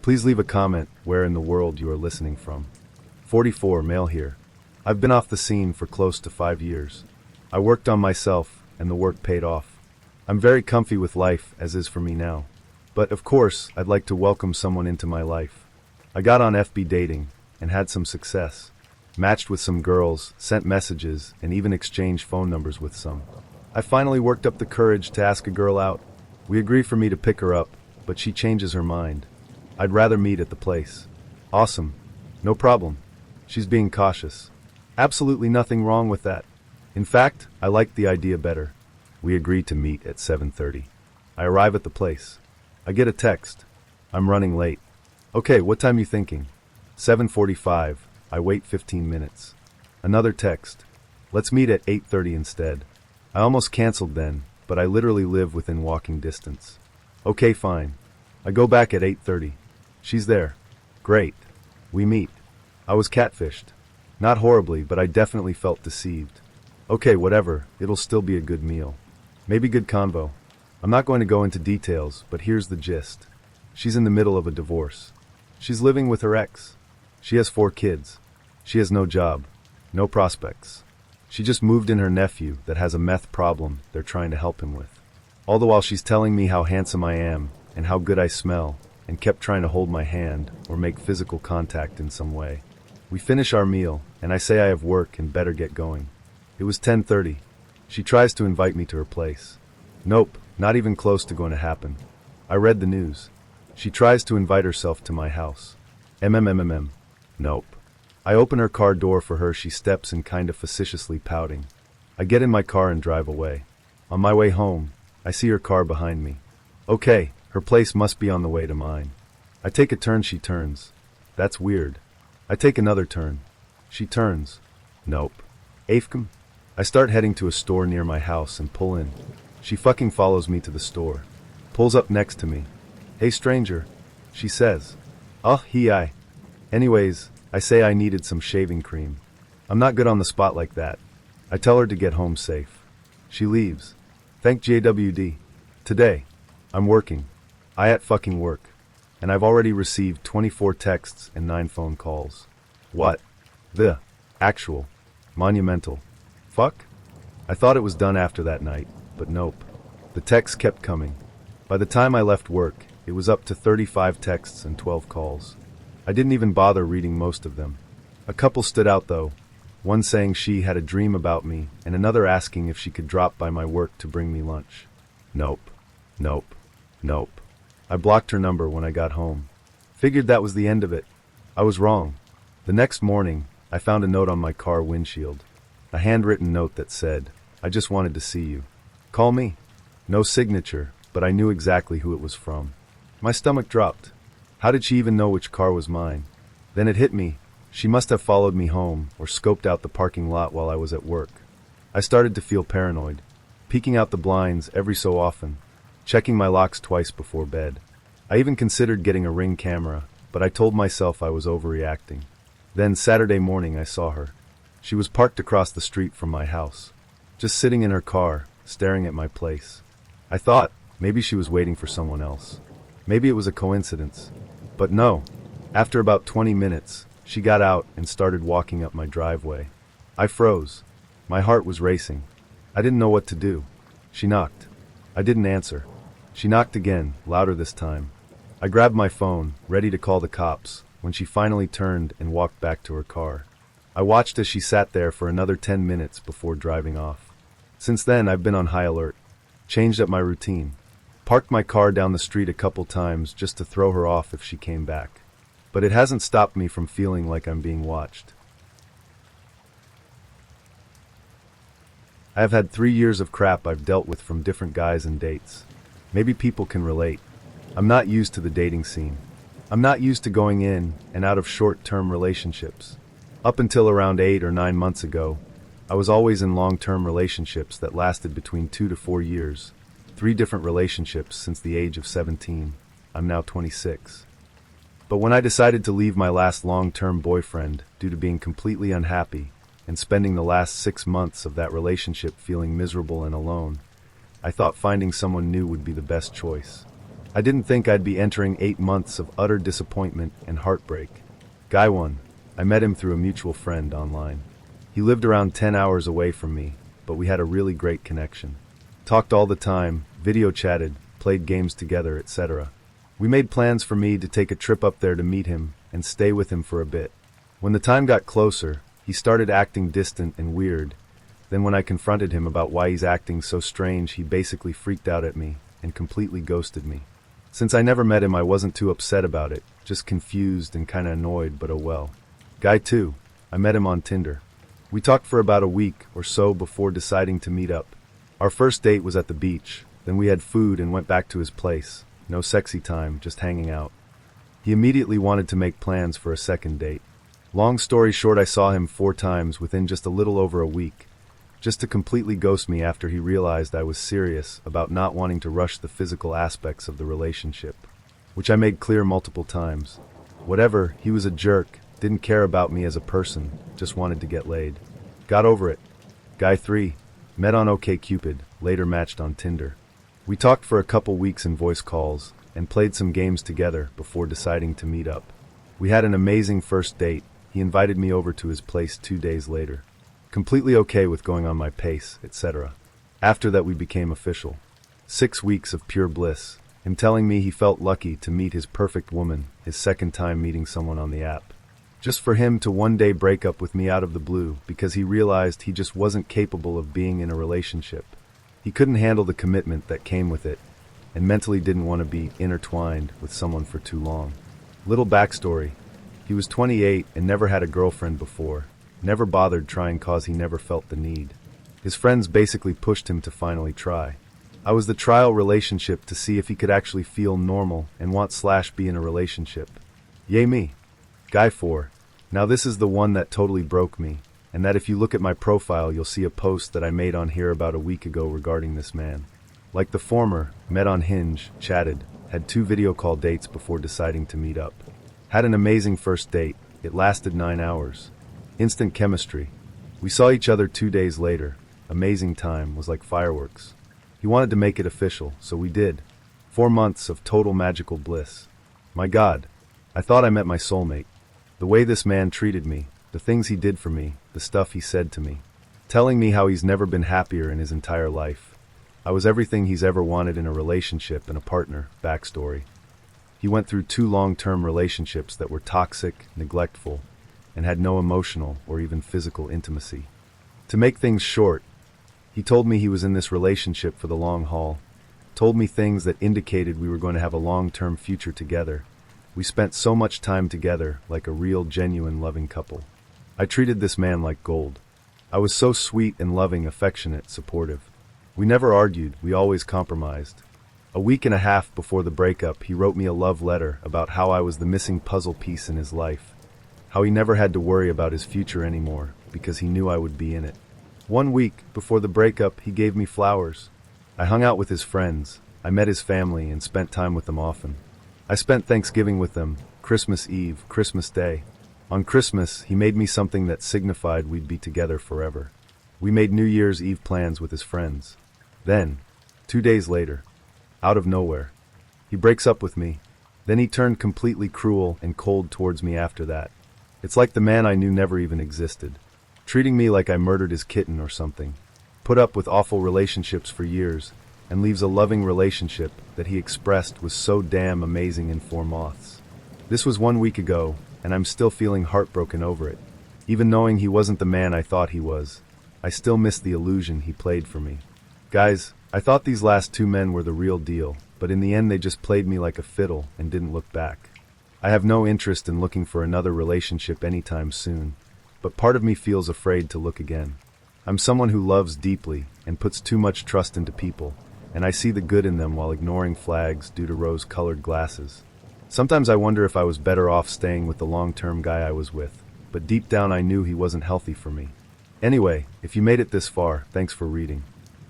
Please leave a comment where in the world you are listening from. 44, male here. I've been off the scene for close to 5 years. I worked on myself, and the work paid off. I'm very comfy with life, as is for me now. But of course, I'd like to welcome someone into my life. I got on FB dating, and had some success. Matched with some girls, sent messages, and even exchanged phone numbers with some. I finally worked up the courage to ask a girl out. We agree for me to pick her up, but she changes her mind. I'd rather meet at the place. Awesome. No problem. She's being cautious. Absolutely nothing wrong with that. In fact, I like the idea better. We agree to meet at 7:30. I arrive at the place. I get a text. I'm running late. Okay, what time you thinking? 7:45. I wait 15 minutes. Another text. Let's meet at 8:30 instead. I almost canceled then, but I literally live within walking distance. Okay, fine. I go back at 8:30. She's there. Great. We meet. I was catfished. Not horribly, but I definitely felt deceived. Okay, whatever. It'll still be a good meal. Maybe good convo. I'm not going to go into details, but here's the gist. She's in the middle of a divorce. She's living with her ex. She has 4 kids. She has no job. No prospects. She just moved in her nephew that has a meth problem they're trying to help him with. All the while she's telling me how handsome I am and how good I smell, and kept trying to hold my hand or make physical contact in some way. We finish our meal, and I say I have work and better get going. It was 10:30. She tries to invite me to her place. Nope, not even close to going to happen. I read the news. She tries to invite herself to my house. Nope. I open her car door for her. She steps in kind of facetiously pouting. I get in my car and drive away. On my way home, I see her car behind me. Okay, her place must be on the way to mine. I take a turn, she turns. That's weird. I take another turn. She turns. Nope. Afcom? I start heading to a store near my house and pull in. She fucking follows me to the store. Pulls up next to me. Hey stranger, she says. Oh, I. Anyways, I say I needed some shaving cream. I'm not good on the spot like that. I tell her to get home safe. She leaves. Thank JWD. Today, I'm working. I at fucking work. And I've already received 24 texts and 9 phone calls. What? The actual monumental fuck? I thought it was done after that night, but nope. The texts kept coming. By the time I left work, it was up to 35 texts and 12 calls. I didn't even bother reading most of them. A couple stood out though, one saying she had a dream about me and another asking if she could drop by my work to bring me lunch. Nope. Nope. Nope. I blocked her number when I got home. Figured that was the end of it. I was wrong. The next morning, I found a note on my car windshield. A handwritten note that said, I just wanted to see you. Call me. No signature, but I knew exactly who it was from. My stomach dropped. How did she even know which car was mine? Then it hit me. She must have followed me home or scoped out the parking lot while I was at work. I started to feel paranoid, peeking out the blinds every so often, checking my locks twice before bed. I even considered getting a Ring camera, but I told myself I was overreacting. Then Saturday morning I saw her. She was parked across the street from my house, just sitting in her car, staring at my place. I thought maybe she was waiting for someone else. Maybe it was a coincidence. But no. After about 20 minutes, she got out and started walking up my driveway. I froze. My heart was racing. I didn't know what to do. She knocked. I didn't answer. She knocked again, louder this time. I grabbed my phone, ready to call the cops, when she finally turned and walked back to her car. I watched as she sat there for another 10 minutes before driving off. Since then, I've been on high alert. Changed up my routine. Parked my car down the street a couple times just to throw her off if she came back. But it hasn't stopped me from feeling like I'm being watched. I have had 3 years of crap I've dealt with from different guys and dates. Maybe people can relate. I'm not used to the dating scene. I'm not used to going in and out of short-term relationships. Up until around 8 or 9 months ago, I was always in long-term relationships that lasted between 2 to 4 years. 3 different relationships since the age of 17. I'm now 26. But when I decided to leave my last long-term boyfriend due to being completely unhappy and spending the last 6 months of that relationship feeling miserable and alone, I thought finding someone new would be the best choice. I didn't think I'd be entering 8 months of utter disappointment and heartbreak. Guy 1. I met him through a mutual friend online. He lived around 10 hours away from me, but we had a really great connection. Talked all the time, video chatted, played games together, etc. We made plans for me to take a trip up there to meet him and stay with him for a bit. When the time got closer, he started acting distant and weird. Then when I confronted him about why he's acting so strange, he basically freaked out at me and completely ghosted me. Since I never met him, I wasn't too upset about it, just confused and kinda annoyed, but oh well. Guy 2. I met him on Tinder. We talked for about a week or so before deciding to meet up. Our first date was at the beach, then we had food and went back to his place. No sexy time, just hanging out. He immediately wanted to make plans for a second date. Long story short, I saw him 4 times within just a little over a week, just to completely ghost me after he realized I was serious about not wanting to rush the physical aspects of the relationship, which I made clear multiple times. Whatever, he was a jerk, didn't care about me as a person, just wanted to get laid. Got over it. Guy 3. Met on OkCupid, later matched on Tinder. We talked for a couple weeks in voice calls and played some games together before deciding to meet up. We had an amazing first date. He invited me over to his place 2 days later. Completely okay with going on my pace, etc. After that we became official. 6 weeks of pure bliss. Him telling me he felt lucky to meet his perfect woman, his second time meeting someone on the app. Just for him to one day break up with me out of the blue because he realized he just wasn't capable of being in a relationship. He couldn't handle the commitment that came with it, and mentally didn't want to be intertwined with someone for too long. Little backstory. He was 28 and never had a girlfriend before. Never bothered trying cause he never felt the need. His friends basically pushed him to finally try. I was the trial relationship to see if he could actually feel normal and want/be in a relationship. Yay me. Guy 4. Now this is the one that totally broke me, and that if you look at my profile you'll see a post that I made on here about a week ago regarding this man. Like the former, met on Hinge, chatted, had 2 video call dates before deciding to meet up. Had an amazing first date. It lasted 9 hours. Instant chemistry. We saw each other 2 days later. Amazing time, was like fireworks. He wanted to make it official, so we did. 4 months of total magical bliss. My God, I thought I met my soulmate. The way this man treated me, the things he did for me, the stuff he said to me. Telling me how he's never been happier in his entire life. I was everything he's ever wanted in a relationship and a partner. Backstory. He went through 2 long-term relationships that were toxic, neglectful, and had no emotional or even physical intimacy. To make things short, he told me he was in this relationship for the long haul, told me things that indicated we were going to have a long-term future together. We spent so much time together, like a real, genuine, loving couple. I treated this man like gold. I was so sweet and loving, affectionate, supportive. We never argued, we always compromised. A week and a half before the breakup, he wrote me a love letter about how I was the missing puzzle piece in his life. How he never had to worry about his future anymore, because he knew I would be in it. 1 week before the breakup, he gave me flowers. I hung out with his friends. I met his family and spent time with them often. I spent Thanksgiving with them, Christmas Eve, Christmas Day. On Christmas, he made me something that signified we'd be together forever. We made New Year's Eve plans with his friends. Then, 2 days later, out of nowhere, he breaks up with me. Then he turned completely cruel and cold towards me after that. It's like the man I knew never even existed. Treating me like I murdered his kitten or something. Put up with awful relationships for years, and leaves a loving relationship that he expressed was so damn amazing in 4 months. This was 1 week ago, and I'm still feeling heartbroken over it. Even knowing he wasn't the man I thought he was, I still miss the illusion he played for me. Guys, I thought these last 2 men were the real deal, but in the end they just played me like a fiddle and didn't look back. I have no interest in looking for another relationship anytime soon, but part of me feels afraid to look again. I'm someone who loves deeply and puts too much trust into people, and I see the good in them while ignoring flags due to rose-colored glasses. Sometimes I wonder if I was better off staying with the long-term guy I was with, but deep down I knew he wasn't healthy for me. Anyway, if you made it this far, thanks for reading.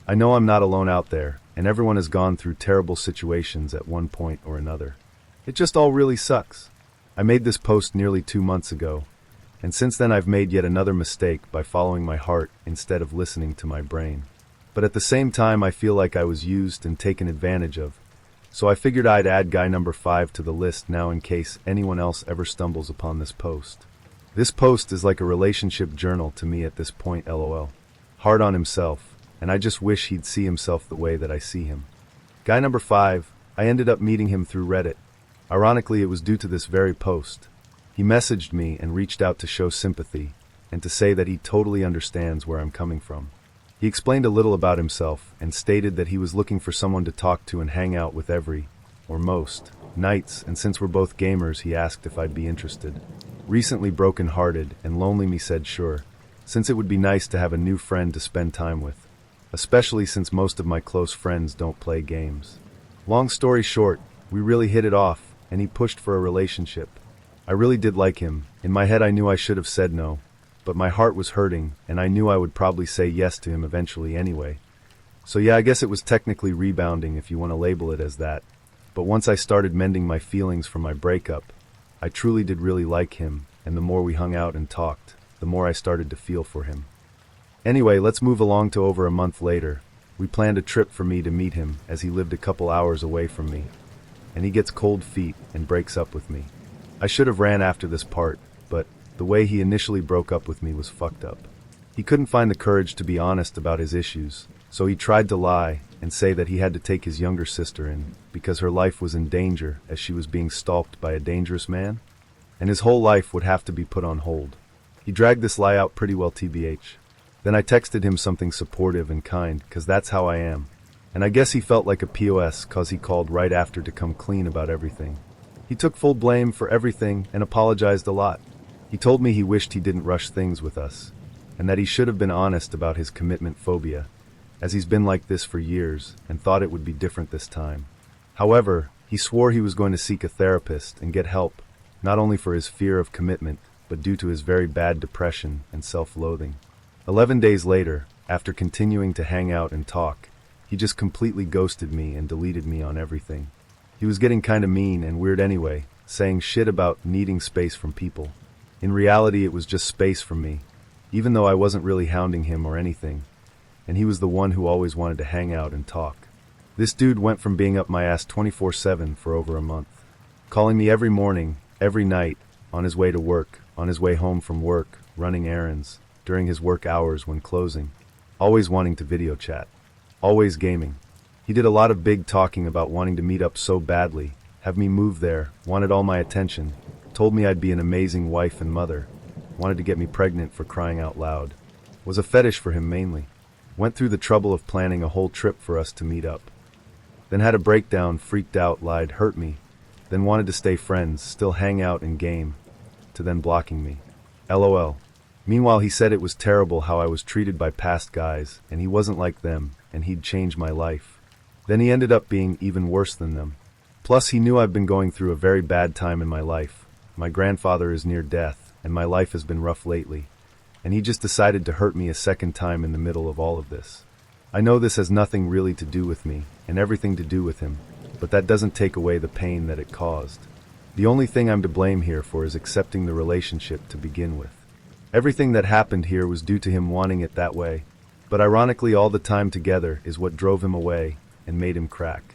I know I'm not alone out there, and everyone has gone through terrible situations at one point or another. It just all really sucks. I made this post nearly 2 months ago, and since then I've made yet another mistake by following my heart instead of listening to my brain. But at the same time I feel like I was used and taken advantage of, So I figured I'd add guy number 5 to the list now in case anyone else ever stumbles upon this post. This post is like a relationship journal to me at this point, lol. Hard on himself, and I just wish he'd see himself the way that I see him. Guy number 5, I ended up meeting him through Reddit. Ironically, it was due to this very post. He messaged me and reached out to show sympathy, and to say that he totally understands where I'm coming from. He explained a little about himself, and stated that he was looking for someone to talk to and hang out with every, or most, nights, and since we're both gamers, he asked if I'd be interested. Recently broken-hearted and lonely, me said sure, since it would be nice to have a new friend to spend time with, especially since most of my close friends don't play games. Long story short, we really hit it off, and he pushed for a relationship. I really did like him. In my head I knew I should have said no, but my heart was hurting, and I knew I would probably say yes to him eventually anyway. So yeah, I guess it was technically rebounding if you want to label it as that. But once I started mending my feelings from my breakup, I truly did really like him, and the more we hung out and talked, the more I started to feel for him. Anyway, let's move along to over a month later. We planned a trip for me to meet him as he lived a couple hours away from me, and he gets cold feet and breaks up with me. I should have ran after this part, but the way he initially broke up with me was fucked up. He couldn't find the courage to be honest about his issues, so he tried to lie and say that he had to take his younger sister in because her life was in danger as she was being stalked by a dangerous man, and his whole life would have to be put on hold. He dragged this lie out pretty well, tbh. Then I texted him something supportive and kind, cause that's how I am. And I guess he felt like a POS cause he called right after to come clean about everything. He took full blame for everything and apologized a lot. He told me he wished he didn't rush things with us, and that he should have been honest about his commitment phobia, as he's been like this for years and thought it would be different this time. However, he swore he was going to seek a therapist and get help, not only for his fear of commitment, but due to his very bad depression and self-loathing. 11 days later, after continuing to hang out and talk, he just completely ghosted me and deleted me on everything. He was getting kinda mean and weird anyway, saying shit about needing space from people. In reality, it was just space from me, even though I wasn't really hounding him or anything, and he was the one who always wanted to hang out and talk. This dude went from being up my ass 24/7 for over a month, calling me every morning, every night, on his way to work, on his way home from work, running errands, during his work hours when closing, always wanting to video chat, always gaming. He did a lot of big talking about wanting to meet up so badly, have me move there, wanted all my attention, told me I'd be an amazing wife and mother, wanted to get me pregnant for crying out loud. Was a fetish for him mainly. Went through the trouble of planning a whole trip for us to meet up. Then had a breakdown, freaked out, lied, hurt me, then wanted to stay friends, still hang out and game, to then blocking me. LOL. Meanwhile, he said it was terrible how I was treated by past guys, and he wasn't like them, and he'd change my life. Then he ended up being even worse than them. Plus, he knew I've been going through a very bad time in my life. My grandfather is near death, and my life has been rough lately, and he just decided to hurt me a second time in the middle of all of this. I know this has nothing really to do with me, and everything to do with him, but that doesn't take away the pain that it caused. The only thing I'm to blame here for is accepting the relationship to begin with. Everything that happened here was due to him wanting it that way, but ironically all the time together is what drove him away and made him crack.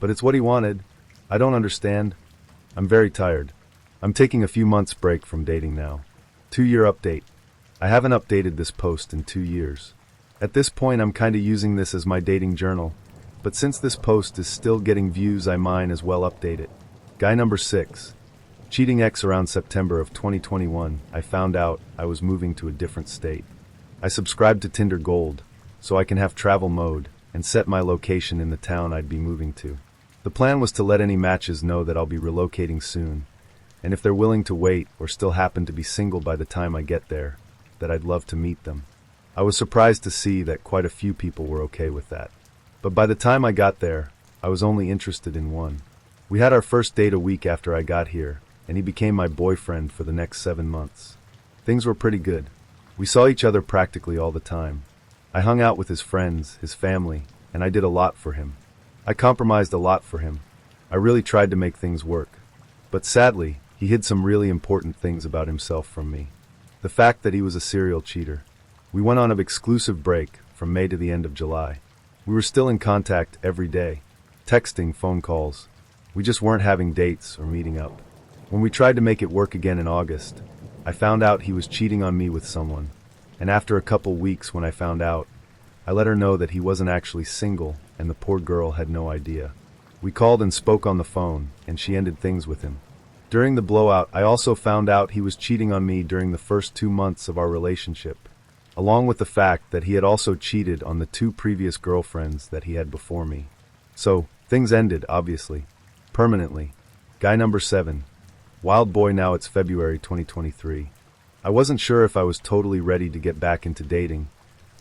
But it's what he wanted. I don't understand. I'm very tired. I'm taking a few months break from dating now. 2-year update. I haven't updated this post in 2 years. At this point I'm kinda using this as my dating journal, but since this post is still getting views I might as well update it. Guy number 6. Cheating ex. Around September of 2021, I found out I was moving to a different state. I subscribed to Tinder Gold, so I can have travel mode, and set my location in the town I'd be moving to. The plan was to let any matches know that I'll be relocating soon, and if they're willing to wait or still happen to be single by the time I get there, that I'd love to meet them. I was surprised to see that quite a few people were okay with that. But by the time I got there, I was only interested in one. We had our first date a week after I got here, and he became my boyfriend for the next 7 months. Things were pretty good. We saw each other practically all the time. I hung out with his friends, his family, and I did a lot for him. I compromised a lot for him. I really tried to make things work. But sadly, he hid some really important things about himself from me. The fact that he was a serial cheater. We went on an exclusive break from May to the end of July. We were still in contact every day. texting, phone calls. We just weren't having dates or meeting up. When we tried to make it work again in August, I found out he was cheating on me with someone. And after a couple weeks when I found out, I let her know that he wasn't actually single and the poor girl had no idea. We called and spoke on the phone, and she ended things with him. During the blowout, I also found out he was cheating on me during the first 2 months of our relationship, along with the fact that he had also cheated on the 2 previous girlfriends that he had before me. So, things ended, obviously. Permanently. Guy number 7. Wild boy. Now it's February 2023. I wasn't sure if I was totally ready to get back into dating,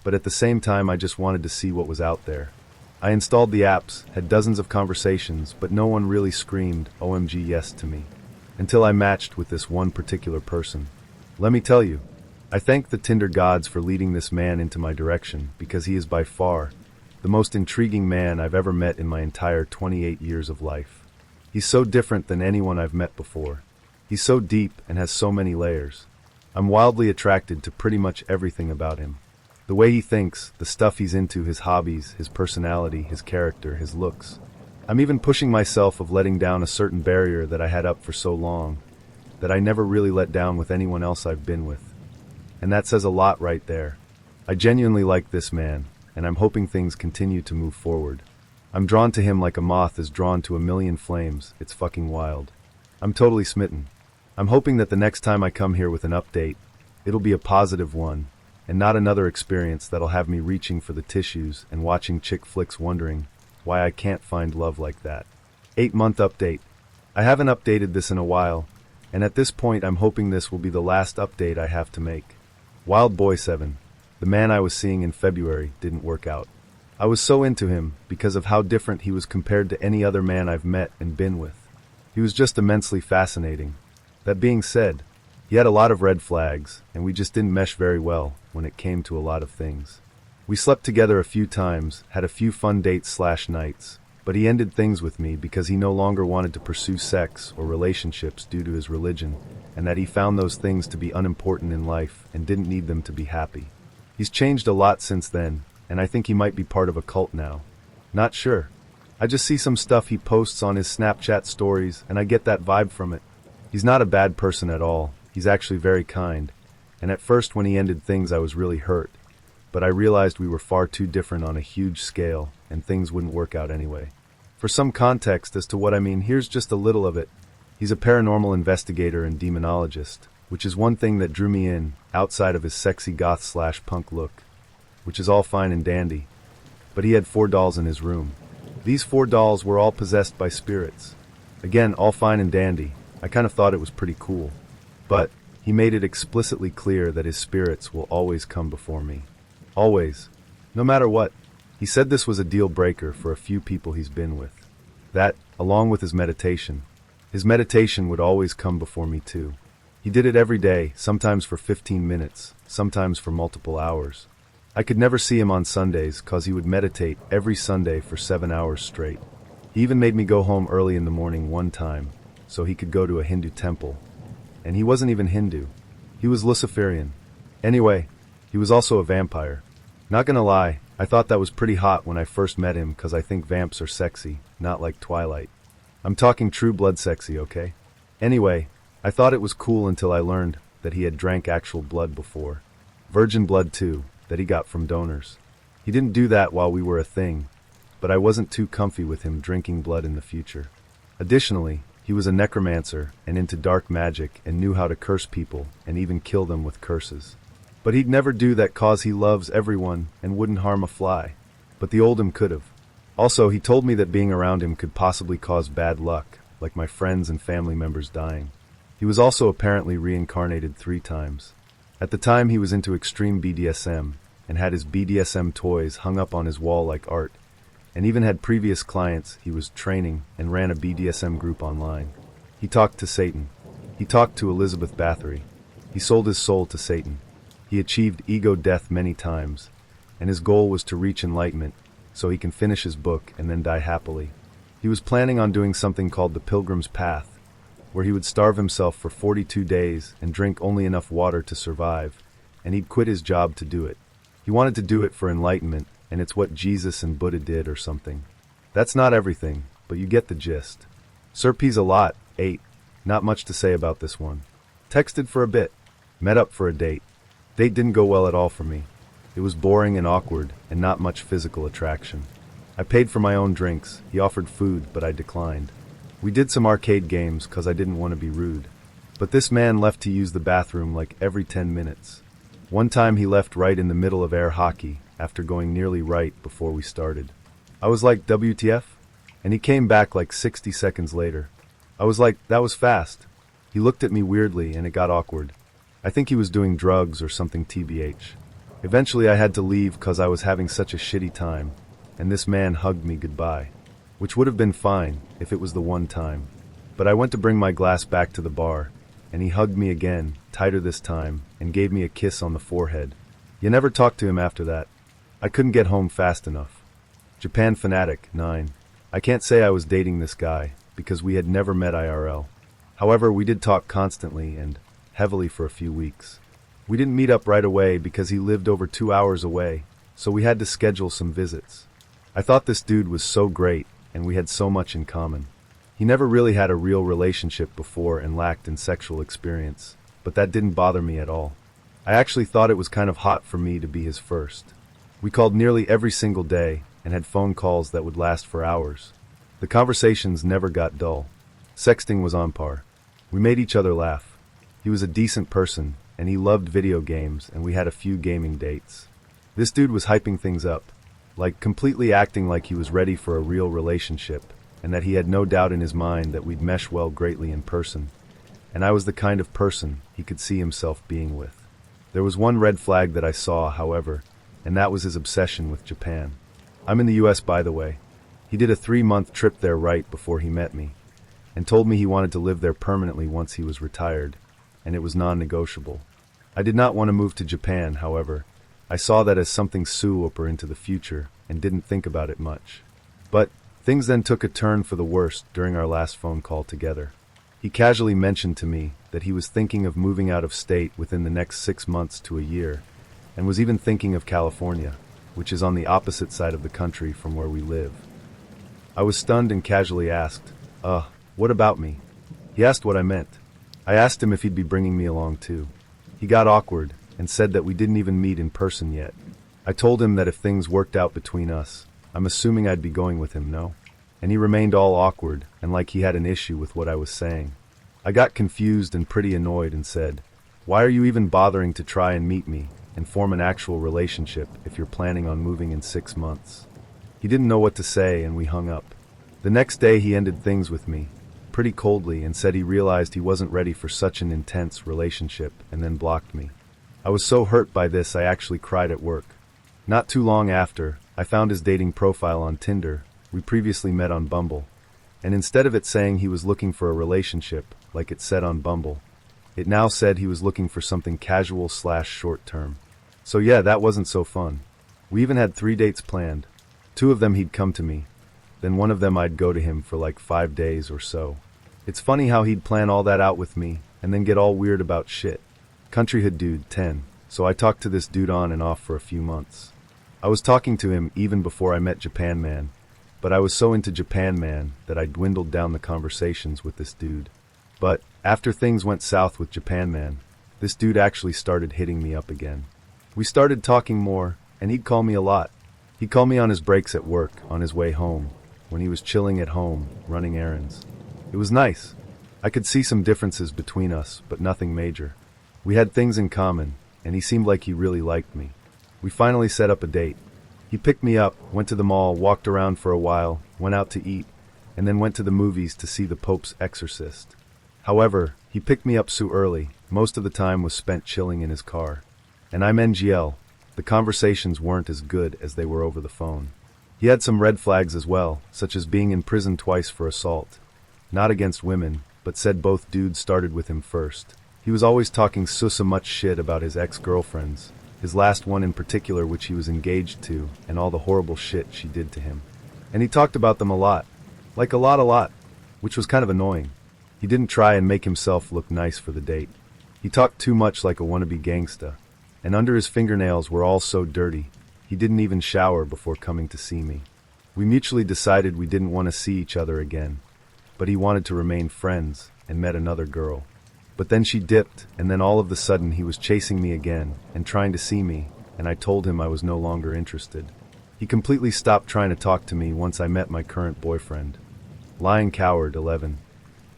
but at the same time I just wanted to see what was out there. I installed the apps, had dozens of conversations, but no one really screamed OMG yes to me, until I matched with this one particular person. Let me tell you, I thank the Tinder gods for leading this man into my direction, because he is by far the most intriguing man I've ever met in my entire 28 years of life. He's so different than anyone I've met before. He's so deep and has so many layers. I'm wildly attracted to pretty much everything about him. The way he thinks, the stuff he's into, his hobbies, his personality, his character, his looks. I'm even pushing myself of letting down a certain barrier that I had up for so long, that I never really let down with anyone else I've been with. And that says a lot right there. I genuinely like this man, and I'm hoping things continue to move forward. I'm drawn to him like a moth is drawn to a million flames. It's fucking wild. I'm totally smitten. I'm hoping that the next time I come here with an update, it'll be a positive one, and not another experience that'll have me reaching for the tissues and watching chick flicks wondering why I can't find love like that. 8-month update. I haven't updated this in a while, and at this point I'm hoping this will be the last update I have to make. Wild boy 7. The man I was seeing in February didn't work out. I was so into him because of how different he was compared to any other man I've met and been with. He was just immensely fascinating. That being said, he had a lot of red flags, and we just didn't mesh very well when it came to a lot of things. We slept together a few times, had a few fun dates/nights, but he ended things with me because he no longer wanted to pursue sex or relationships due to his religion, and that he found those things to be unimportant in life and didn't need them to be happy. He's changed a lot since then, and I think he might be part of a cult now. Not sure. I just see some stuff he posts on his Snapchat stories, and I get that vibe from it. He's not a bad person at all. He's actually very kind, and at first when he ended things I was really hurt, but I realized we were far too different on a huge scale, and things wouldn't work out anyway. For some context as to what I mean, here's just a little of it. He's a paranormal investigator and demonologist, which is one thing that drew me in, outside of his sexy goth/punk look, which is all fine and dandy. But he had 4 dolls in his room. These 4 dolls were all possessed by spirits. Again, all fine and dandy. I kind of thought it was pretty cool. But he made it explicitly clear that his spirits will always come before me. Always. No matter what. He said this was a deal breaker for a few people he's been with. That, along with his meditation would always come before me too. He did it every day, sometimes for 15 minutes, sometimes for multiple hours. I could never see him on Sundays cause he would meditate every Sunday for 7 hours straight. He even made me go home early in the morning one time, so he could go to a Hindu temple. And he wasn't even Hindu. He was Luciferian. Anyway, he was also a vampire. Not gonna lie, I thought that was pretty hot when I first met him cause I think vamps are sexy, not like Twilight. I'm talking true blood sexy, okay? Anyway, I thought it was cool until I learned that he had drank actual blood before. Virgin blood too, that he got from donors. He didn't do that while we were a thing, but I wasn't too comfy with him drinking blood in the future. Additionally, he was a necromancer and into dark magic and knew how to curse people and even kill them with curses. But he'd never do that cause he loves everyone and wouldn't harm a fly. But the old him could've. Also, he told me that being around him could possibly cause bad luck, like my friends and family members dying. He was also apparently reincarnated 3 times. At the time he was into extreme BDSM and had his BDSM toys hung up on his wall like art, and even had previous clients he was training and ran a BDSM group online. He talked to Satan. He talked to Elizabeth Bathory. He sold his soul to Satan. He achieved ego death many times, and his goal was to reach enlightenment so he can finish his book and then die happily. He was planning on doing something called the Pilgrim's Path, where he would starve himself for 42 days and drink only enough water to survive, and he'd quit his job to do it. He wanted to do it for enlightenment, and it's what Jesus and Buddha did or something. That's not everything, but you get the gist. Sirp's a lot, 8. Not much to say about this one. Texted for a bit. Met up for a date. Date didn't go well at all for me. It was boring and awkward, and not much physical attraction. I paid for my own drinks. He offered food, but I declined. We did some arcade games cause I didn't want to be rude. But this man left to use the bathroom like every 10 minutes. One time he left right in the middle of air hockey after going nearly right before we started. I was like, WTF? And he came back like 60 seconds later. I was like, that was fast. He looked at me weirdly and it got awkward. I think he was doing drugs or something TBH. Eventually I had to leave cause I was having such a shitty time, and this man hugged me goodbye. Which would have been fine if it was the one time. But I went to bring my glass back to the bar, and he hugged me again, tighter this time, and gave me a kiss on the forehead. You never talked to him after that. I couldn't get home fast enough. Japan fanatic, 9. I can't say I was dating this guy, because we had never met IRL. However, we did talk constantly and heavily for a few weeks. We didn't meet up right away because he lived over 2 hours away, so we had to schedule some visits. I thought this dude was so great, and we had so much in common. He never really had a real relationship before and lacked in sexual experience, but that didn't bother me at all. I actually thought it was kind of hot for me to be his first. We called nearly every single day and had phone calls that would last for hours. The conversations never got dull. Sexting was on par. We made each other laugh. He was a decent person, and he loved video games, and we had a few gaming dates. This dude was hyping things up, like completely acting like he was ready for a real relationship, and that he had no doubt in his mind that we'd mesh well greatly in person, and I was the kind of person he could see himself being with. There was one red flag that I saw, however, and that was his obsession with Japan. I'm in the US, by the way. He did a 3-month trip there right before he met me, and told me he wanted to live there permanently once he was retired, and it was non-negotiable. I did not want to move to Japan, however. I saw that as something super into the future, and didn't think about it much. But things then took a turn for the worst during our last phone call together. He casually mentioned to me that he was thinking of moving out of state within the next 6 months to a year, and was even thinking of California, which is on the opposite side of the country from where we live. I was stunned and casually asked, what about me? He asked what I meant. I asked him if he'd be bringing me along too. He got awkward and said that we didn't even meet in person yet. I told him that if things worked out between us, I'm assuming I'd be going with him, no? And he remained all awkward and like he had an issue with what I was saying. I got confused and pretty annoyed and said, why are you even bothering to try and meet me and form an actual relationship if you're planning on moving in 6 months? He didn't know what to say and we hung up. The next day he ended things with me, pretty coldly, and said he realized he wasn't ready for such an intense relationship and then blocked me. I was so hurt by this I actually cried at work. Not too long after, I found his dating profile on Tinder. We previously met on Bumble, and instead of it saying he was looking for a relationship, like it said on Bumble, it now said he was looking for something casual/short term. So yeah, that wasn't so fun. We even had 3 dates planned. 2 of them he'd come to me, then one of them I'd go to him for like 5 days or so. It's funny how he'd plan all that out with me, and then get all weird about shit. Countryhood dude, 10, so I talked to this dude on and off for a few months. I was talking to him even before I met Japan Man, but I was so into Japan Man that I dwindled down the conversations with this dude. But after things went south with Japan Man, this dude actually started hitting me up again. We started talking more, and he'd call me a lot. He'd call me on his breaks at work, on his way home, when he was chilling at home, running errands. It was nice. I could see some differences between us, but nothing major. We had things in common, and he seemed like he really liked me. We finally set up a date. He picked me up, went to the mall, walked around for a while, went out to eat, and then went to the movies to see The Pope's Exorcist. However, he picked me up so early, most of the time was spent chilling in his car. And I'm NGL. The conversations weren't as good as they were over the phone. He had some red flags as well, such as being in prison twice for assault. Not against women, but said both dudes started with him first. He was always talking so much shit about his ex-girlfriends, his last one in particular which he was engaged to, and all the horrible shit she did to him. And he talked about them a lot. Like a lot, which was kind of annoying. He didn't try and make himself look nice for the date. He talked too much like a wannabe gangsta, and under his fingernails were all so dirty, he didn't even shower before coming to see me. We mutually decided we didn't want to see each other again, but he wanted to remain friends and met another girl. But then she dipped, and then all of a sudden he was chasing me again and trying to see me, and I told him I was no longer interested. He completely stopped trying to talk to me once I met my current boyfriend. Lying coward 11.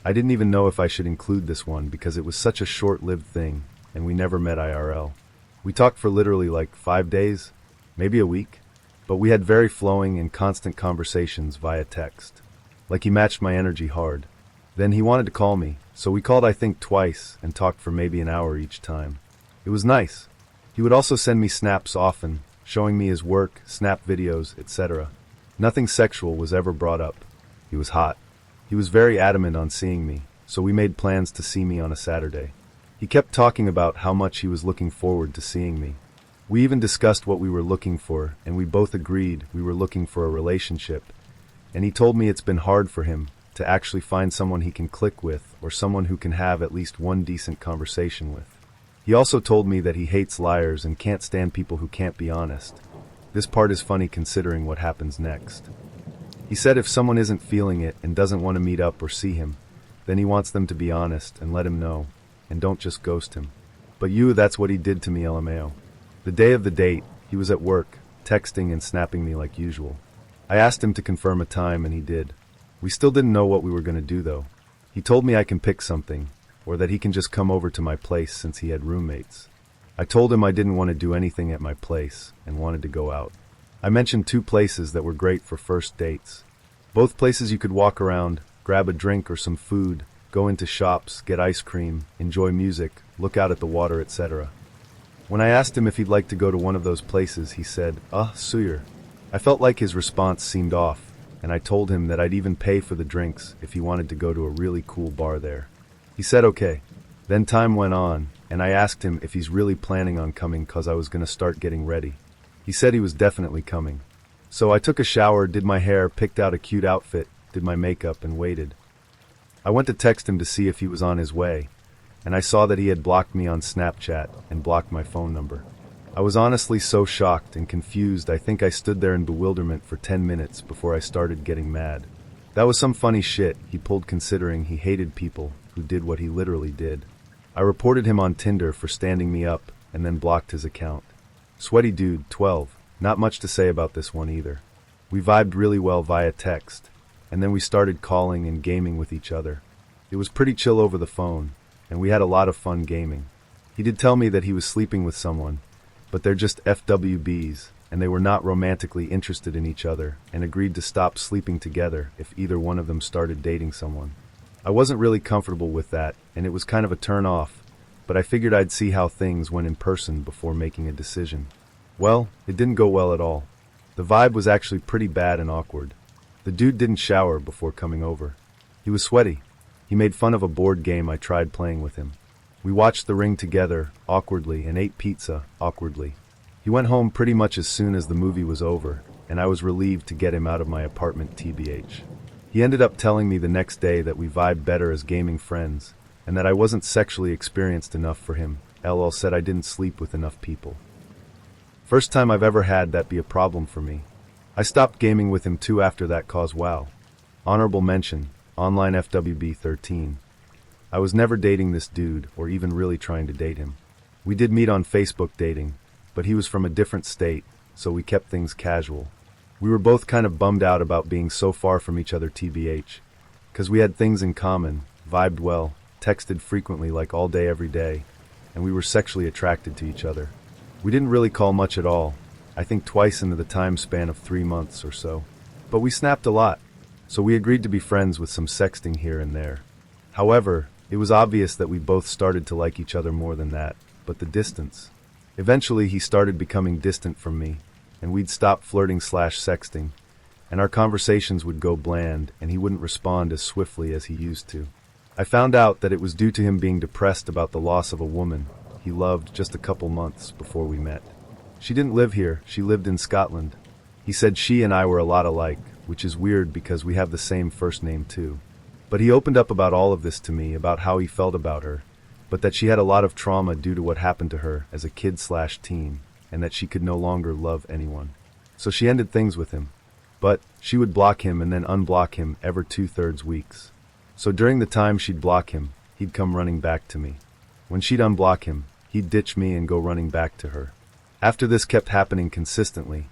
I didn't even know if I should include this one because it was such a short-lived thing, and we never met IRL. We talked for literally like 5 days, maybe a week, but we had very flowing and constant conversations via text. Like he matched my energy hard. Then he wanted to call me, so we called I think twice and talked for maybe an hour each time. It was nice. He would also send me snaps often, showing me his work, snap videos, etc. Nothing sexual was ever brought up. He was hot. He was very adamant on seeing me, so we made plans to see me on a Saturday. He kept talking about how much he was looking forward to seeing me. We even discussed what we were looking for, and we both agreed we were looking for a relationship. And he told me it's been hard for him to actually find someone he can click with or someone who can have at least one decent conversation with. He also told me that he hates liars and can't stand people who can't be honest. This part is funny considering what happens next. He said if someone isn't feeling it and doesn't want to meet up or see him, then he wants them to be honest and let him know, and don't just ghost him. But that's what he did to me, LMAO. The day of the date, he was at work, texting and snapping me like usual. I asked him to confirm a time and he did. We still didn't know what we were going to do though. He told me I can pick something, or that he can just come over to my place since he had roommates. I told him I didn't want to do anything at my place and wanted to go out. I mentioned 2 places that were great for first dates. Both places you could walk around, grab a drink or some food, go into shops, get ice cream, enjoy music, look out at the water, etc. When I asked him if he'd like to go to one of those places, he said, suyer. I felt like his response seemed off, and I told him that I'd even pay for the drinks if he wanted to go to a really cool bar there. He said okay. Then time went on, and I asked him if he's really planning on coming cause I was going to start getting ready. He said he was definitely coming. So I took a shower, did my hair, picked out a cute outfit, did my makeup, and waited. I went to text him to see if he was on his way, and I saw that he had blocked me on Snapchat and blocked my phone number. I was honestly so shocked and confused I think I stood there in bewilderment for 10 minutes before I started getting mad. That was some funny shit he pulled considering he hated people who did what he literally did. I reported him on Tinder for standing me up and then blocked his account. Sweaty dude, 12. Not much to say about this one either. We vibed really well via text, and then we started calling and gaming with each other. It was pretty chill over the phone, and we had a lot of fun gaming. He did tell me that he was sleeping with someone, but they're just FWBs, and they were not romantically interested in each other, and agreed to stop sleeping together if either one of them started dating someone. I wasn't really comfortable with that, and it was kind of a turn off, but I figured I'd see how things went in person before making a decision. Well, it didn't go well at all. The vibe was actually pretty bad and awkward. The dude didn't shower before coming over. He was sweaty. He made fun of a board game I tried playing with him. We watched The Ring together, awkwardly, and ate pizza, awkwardly. He went home pretty much as soon as the movie was over, and I was relieved to get him out of my apartment TBH. He ended up telling me the next day that we vibed better as gaming friends, and that I wasn't sexually experienced enough for him. LL said I didn't sleep with enough people. First time I've ever had that be a problem for me. I stopped gaming with him too after that cause wow. Honorable mention, online FWB 13. I was never dating this dude or even really trying to date him. We did meet on Facebook dating, but he was from a different state, so we kept things casual. We were both kind of bummed out about being so far from each other TBH, cause we had things in common, vibed well, texted frequently like all day every day, and we were sexually attracted to each other. We didn't really call much at all, I think twice into the time span of 3 months or so. But we snapped a lot, so we agreed to be friends with some sexting here and there. However, it was obvious that we both started to like each other more than that, but the distance. Eventually he started becoming distant from me, and we'd stop flirting/sexting, and our conversations would go bland and he wouldn't respond as swiftly as he used to. I found out that it was due to him being depressed about the loss of a woman he loved just a couple months before we met. She didn't live here, she lived in Scotland. He said she and I were a lot alike, which is weird because we have the same first name too. But he opened up about all of this to me, about how he felt about her, but that she had a lot of trauma due to what happened to her as a kid/teen, and that she could no longer love anyone. So she ended things with him. But she would block him and then unblock him every 2/3 weeks. So during the time she'd block him, he'd come running back to me. When she'd unblock him, he'd ditch me and go running back to her. After this kept happening consistently,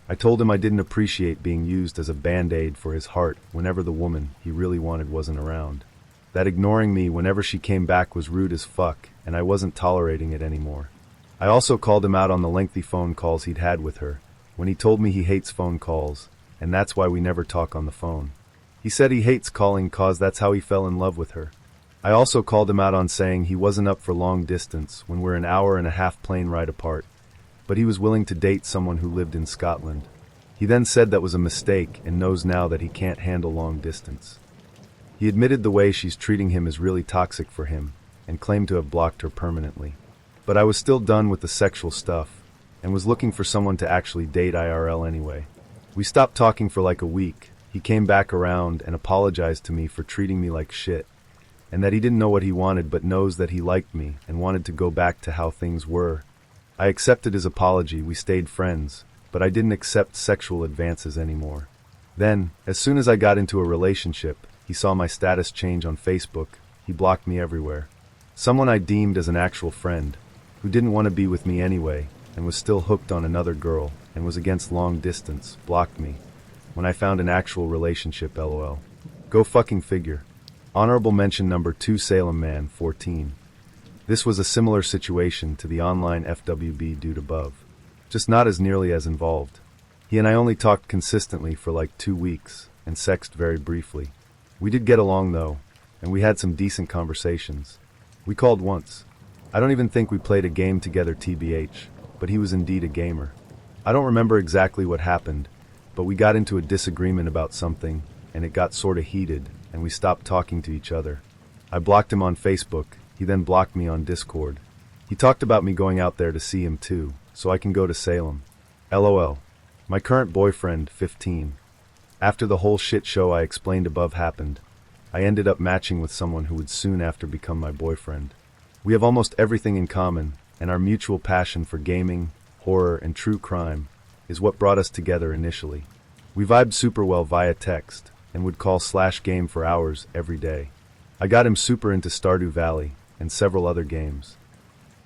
I told him I didn't appreciate being used as a band-aid for his heart whenever the woman he really wanted wasn't around. That ignoring me whenever she came back was rude as fuck, and I wasn't tolerating it anymore. I also called him out on the lengthy phone calls he'd had with her, when he told me he hates phone calls, and that's why we never talk on the phone. He said he hates calling cause that's how he fell in love with her. I also called him out on saying he wasn't up for long distance when we're an hour and a half plane ride apart, but he was willing to date someone who lived in Scotland. He then said that was a mistake and knows now that he can't handle long distance. He admitted the way she's treating him is really toxic for him and claimed to have blocked her permanently. But I was still done with the sexual stuff and was looking for someone to actually date IRL anyway. We stopped talking for like a week. He came back around and apologized to me for treating me like shit, and that he didn't know what he wanted but knows that he liked me and wanted to go back to how things were. I accepted his apology, we stayed friends, but I didn't accept sexual advances anymore. Then, as soon as I got into a relationship, he saw my status change on Facebook. He blocked me everywhere. Someone I deemed as an actual friend, who didn't want to be with me anyway, and was still hooked on another girl, and was against long distance, blocked me. When I found an actual relationship, lol. Go fucking figure. Honorable mention number 2, Salem Man, 14. This was a similar situation to the online FWB dude above, just not as nearly as involved. He and I only talked consistently for like 2 weeks, and sexted very briefly. We did get along though, and we had some decent conversations. We called once. I don't even think we played a game together TBH, but he was indeed a gamer. I don't remember exactly what happened, but we got into a disagreement about something, and it got sorta heated, and we stopped talking to each other. I blocked him on Facebook. He then blocked me on Discord. He talked about me going out there to see him too, so I can go to Salem. LOL. My current boyfriend, 15. After the whole shit show I explained above happened, I ended up matching with someone who would soon after become my boyfriend. We have almost everything in common, and our mutual passion for gaming, horror, and true crime is what brought us together initially. We vibed super well via text, and would call/game for hours every day. I got him super into Stardew Valley, and several other games.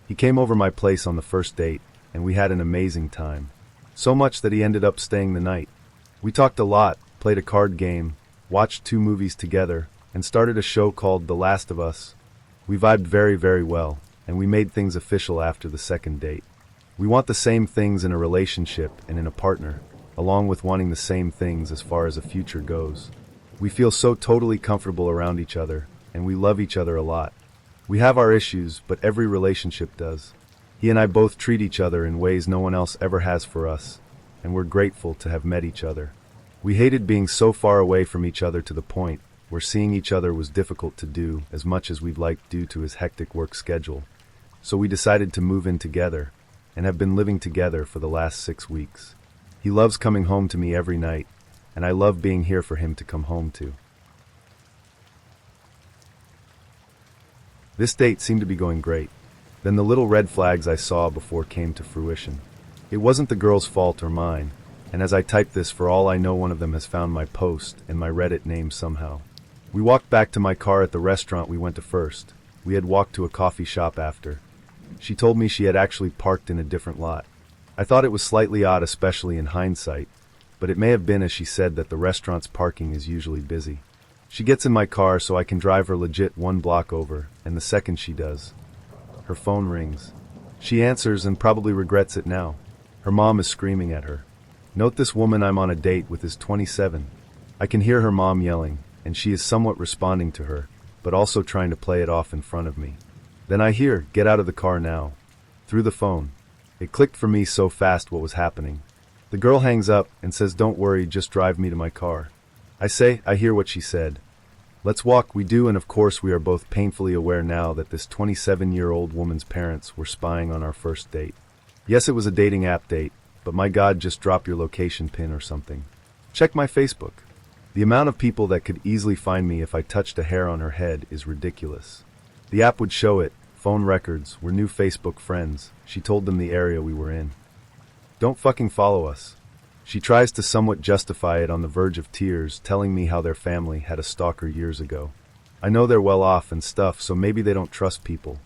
He came over my place on the first date, and we had an amazing time. So much that he ended up staying the night. We talked a lot, played a card game, watched 2 movies together, and started a show called The Last of Us. We vibed very, very well, and we made things official after the second date. We want the same things in a relationship and in a partner, along with wanting the same things as far as a future goes. We feel so totally comfortable around each other, and we love each other a lot. We have our issues, but every relationship does. He and I both treat each other in ways no one else ever has for us, and we're grateful to have met each other. We hated being so far away from each other to the point where seeing each other was difficult to do as much as we'd like due to his hectic work schedule. So we decided to move in together, and have been living together for the last 6 weeks. He loves coming home to me every night, and I love being here for him to come home to. This date seemed to be going great. Then the little red flags I saw before came to fruition. It wasn't the girl's fault or mine, and as I type this, for all I know, one of them has found my post and my Reddit name somehow. We walked back to my car at the restaurant we went to first. We had walked to a coffee shop after. She told me she had actually parked in a different lot. I thought it was slightly odd, especially in hindsight, but it may have been as she said that the restaurant's parking is usually busy. She gets in my car so I can drive her legit 1 block over, and the second she does, her phone rings. She answers and probably regrets it now. Her mom is screaming at her. Note this woman I'm on a date with is 27. I can hear her mom yelling, and she is somewhat responding to her, but also trying to play it off in front of me. Then I hear, "Get out of the car now," through the phone. It clicked for me so fast what was happening. The girl hangs up and says, "Don't worry, just drive me to my car." I say, I hear what she said. Let's walk, we do, and of course we are both painfully aware now that this 27-year-old woman's parents were spying on our first date. Yes, it was a dating app date, but my God, just drop your location pin or something. Check my Facebook. The amount of people that could easily find me if I touched a hair on her head is ridiculous. The app would show it, phone records, we're new Facebook friends. She told them the area we were in. Don't fucking follow us. She tries to somewhat justify it on the verge of tears, telling me how their family had a stalker years ago. I know they're well off and stuff, so maybe they don't trust people.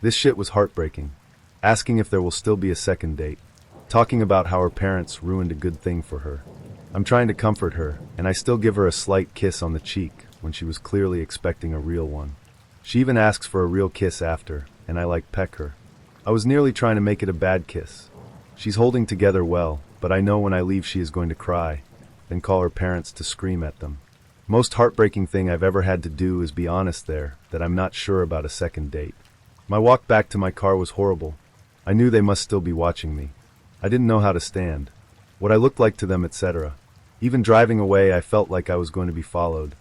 This shit was heartbreaking. Asking if there will still be a second date. Talking about how her parents ruined a good thing for her. I'm trying to comfort her, and I still give her a slight kiss on the cheek when she was clearly expecting a real one. She even asks for a real kiss after, and I peck her. I was nearly trying to make it a bad kiss. She's holding together well, but I know when I leave she is going to cry, then call her parents to scream at them. Most heartbreaking thing I've ever had to do is be honest there, that I'm not sure about a second date. My walk back to my car was horrible. I knew they must still be watching me. I didn't know how to stand, what I looked like to them, etc. Even driving away I felt like I was going to be followed.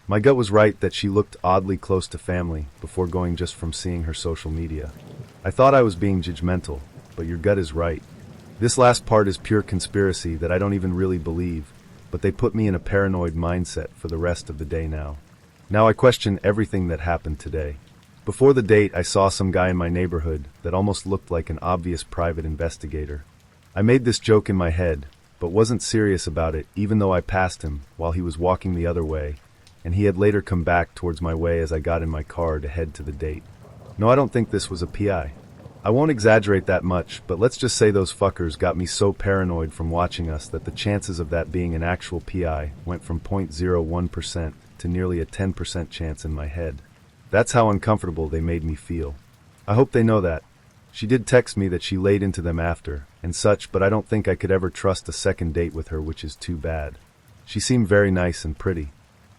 My gut was right that she looked oddly close to family before going just from seeing her social media. I thought I was being judgmental, but your gut is right. This last part is pure conspiracy that I don't even really believe, but they put me in a paranoid mindset for the rest of the day now. Now I question everything that happened today. Before the date I saw some guy in my neighborhood that almost looked like an obvious private investigator. I made this joke in my head, but wasn't serious about it even though I passed him while he was walking the other way, and he had later come back towards my way as I got in my car to head to the date. No, I don't think this was a PI. I won't exaggerate that much, but let's just say those fuckers got me so paranoid from watching us that the chances of that being an actual PI went from 0.01% to nearly a 10% chance in my head. That's how uncomfortable they made me feel. I hope they know that. She did text me that she laid into them after, and such, but I don't think I could ever trust a second date with her, which is too bad. She seemed very nice and pretty.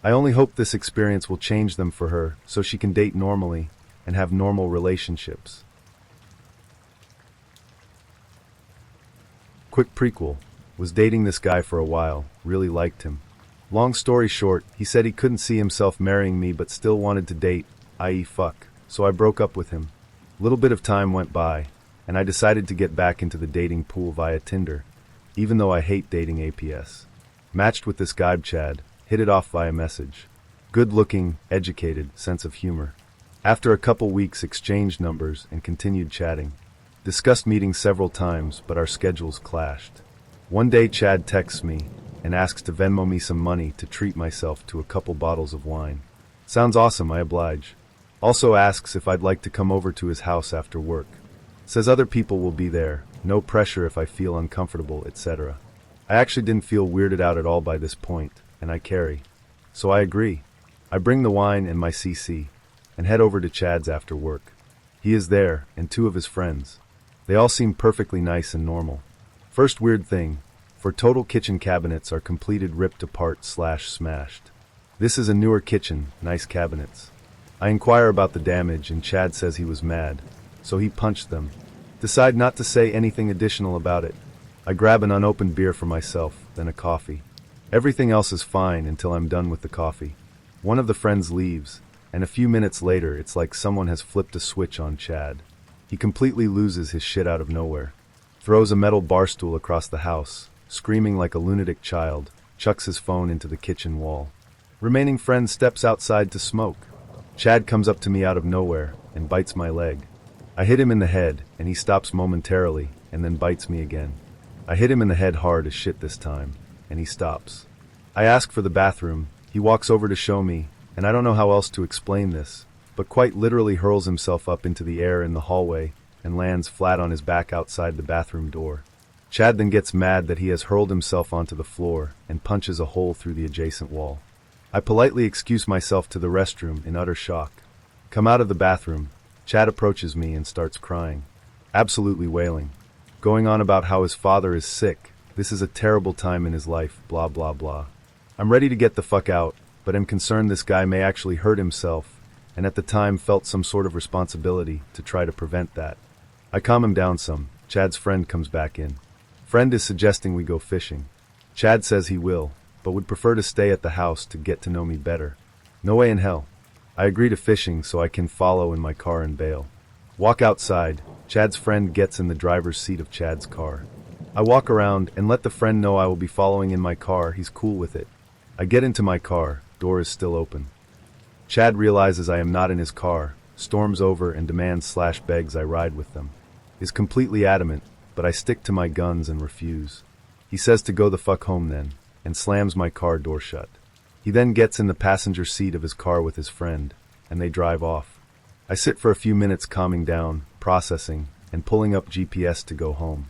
I only hope this experience will change them for her, so she can date normally and have normal relationships. Quick prequel. Was dating this guy for a while, really liked him. Long story short, he said he couldn't see himself marrying me but still wanted to date, i.e. fuck, so I broke up with him. Little bit of time went by, and I decided to get back into the dating pool via Tinder, even though I hate dating APS. Matched with this guy Chad, hit it off via message. Good looking, educated, sense of humor. After a couple weeks exchanged numbers and continued chatting. Discussed meeting several times, but our schedules clashed. One day Chad texts me and asks to Venmo me some money to treat myself to a couple bottles of wine. Sounds awesome, I oblige. Also asks if I'd like to come over to his house after work. Says other people will be there, no pressure if I feel uncomfortable, etc. I actually didn't feel weirded out at all by this point, and I carry. So I agree. I bring the wine and my CC, and head over to Chad's after work. He is there, and two of his friends. They all seem perfectly nice and normal. First weird thing, for total kitchen cabinets are completed ripped apart / smashed. This is a newer kitchen, nice cabinets. I inquire about the damage and Chad says he was mad, so he punched them. Decide not to say anything additional about it. I grab an unopened beer for myself, then a coffee. Everything else is fine until I'm done with the coffee. One of the friends leaves, and a few minutes later it's like someone has flipped a switch on Chad. He completely loses his shit out of nowhere. Throws a metal bar stool across the house, screaming like a lunatic child, chucks his phone into the kitchen wall. Remaining friend steps outside to smoke. Chad comes up to me out of nowhere and bites my leg. I hit him in the head, and he stops momentarily, and then bites me again. I hit him in the head hard as shit this time, and he stops. I ask for the bathroom, he walks over to show me, and I don't know how else to explain this, but quite literally hurls himself up into the air in the hallway and lands flat on his back outside the bathroom door. Chad then gets mad that he has hurled himself onto the floor and punches a hole through the adjacent wall. I politely excuse myself to the restroom in utter shock. Come out of the bathroom, Chad approaches me and starts crying. Absolutely wailing. Going on about how his father is sick, this is a terrible time in his life, blah blah blah. I'm ready to get the fuck out, but am concerned this guy may actually hurt himself, and at the time felt some sort of responsibility to try to prevent that. I calm him down some. Chad's friend comes back in. Friend is suggesting we go fishing. Chad says he will, but would prefer to stay at the house to get to know me better. No way in hell. I agree to fishing so I can follow in my car and bail. Walk outside. Chad's friend gets in the driver's seat of Chad's car. I walk around and let the friend know I will be following in my car. He's cool with it. I get into my car. Door is still open. Chad realizes I am not in his car, storms over and demands / begs I ride with them. Is completely adamant, but I stick to my guns and refuse. He says to go the fuck home then, and slams my car door shut. He then gets in the passenger seat of his car with his friend, and they drive off. I sit for a few minutes calming down, processing, and pulling up GPS to go home.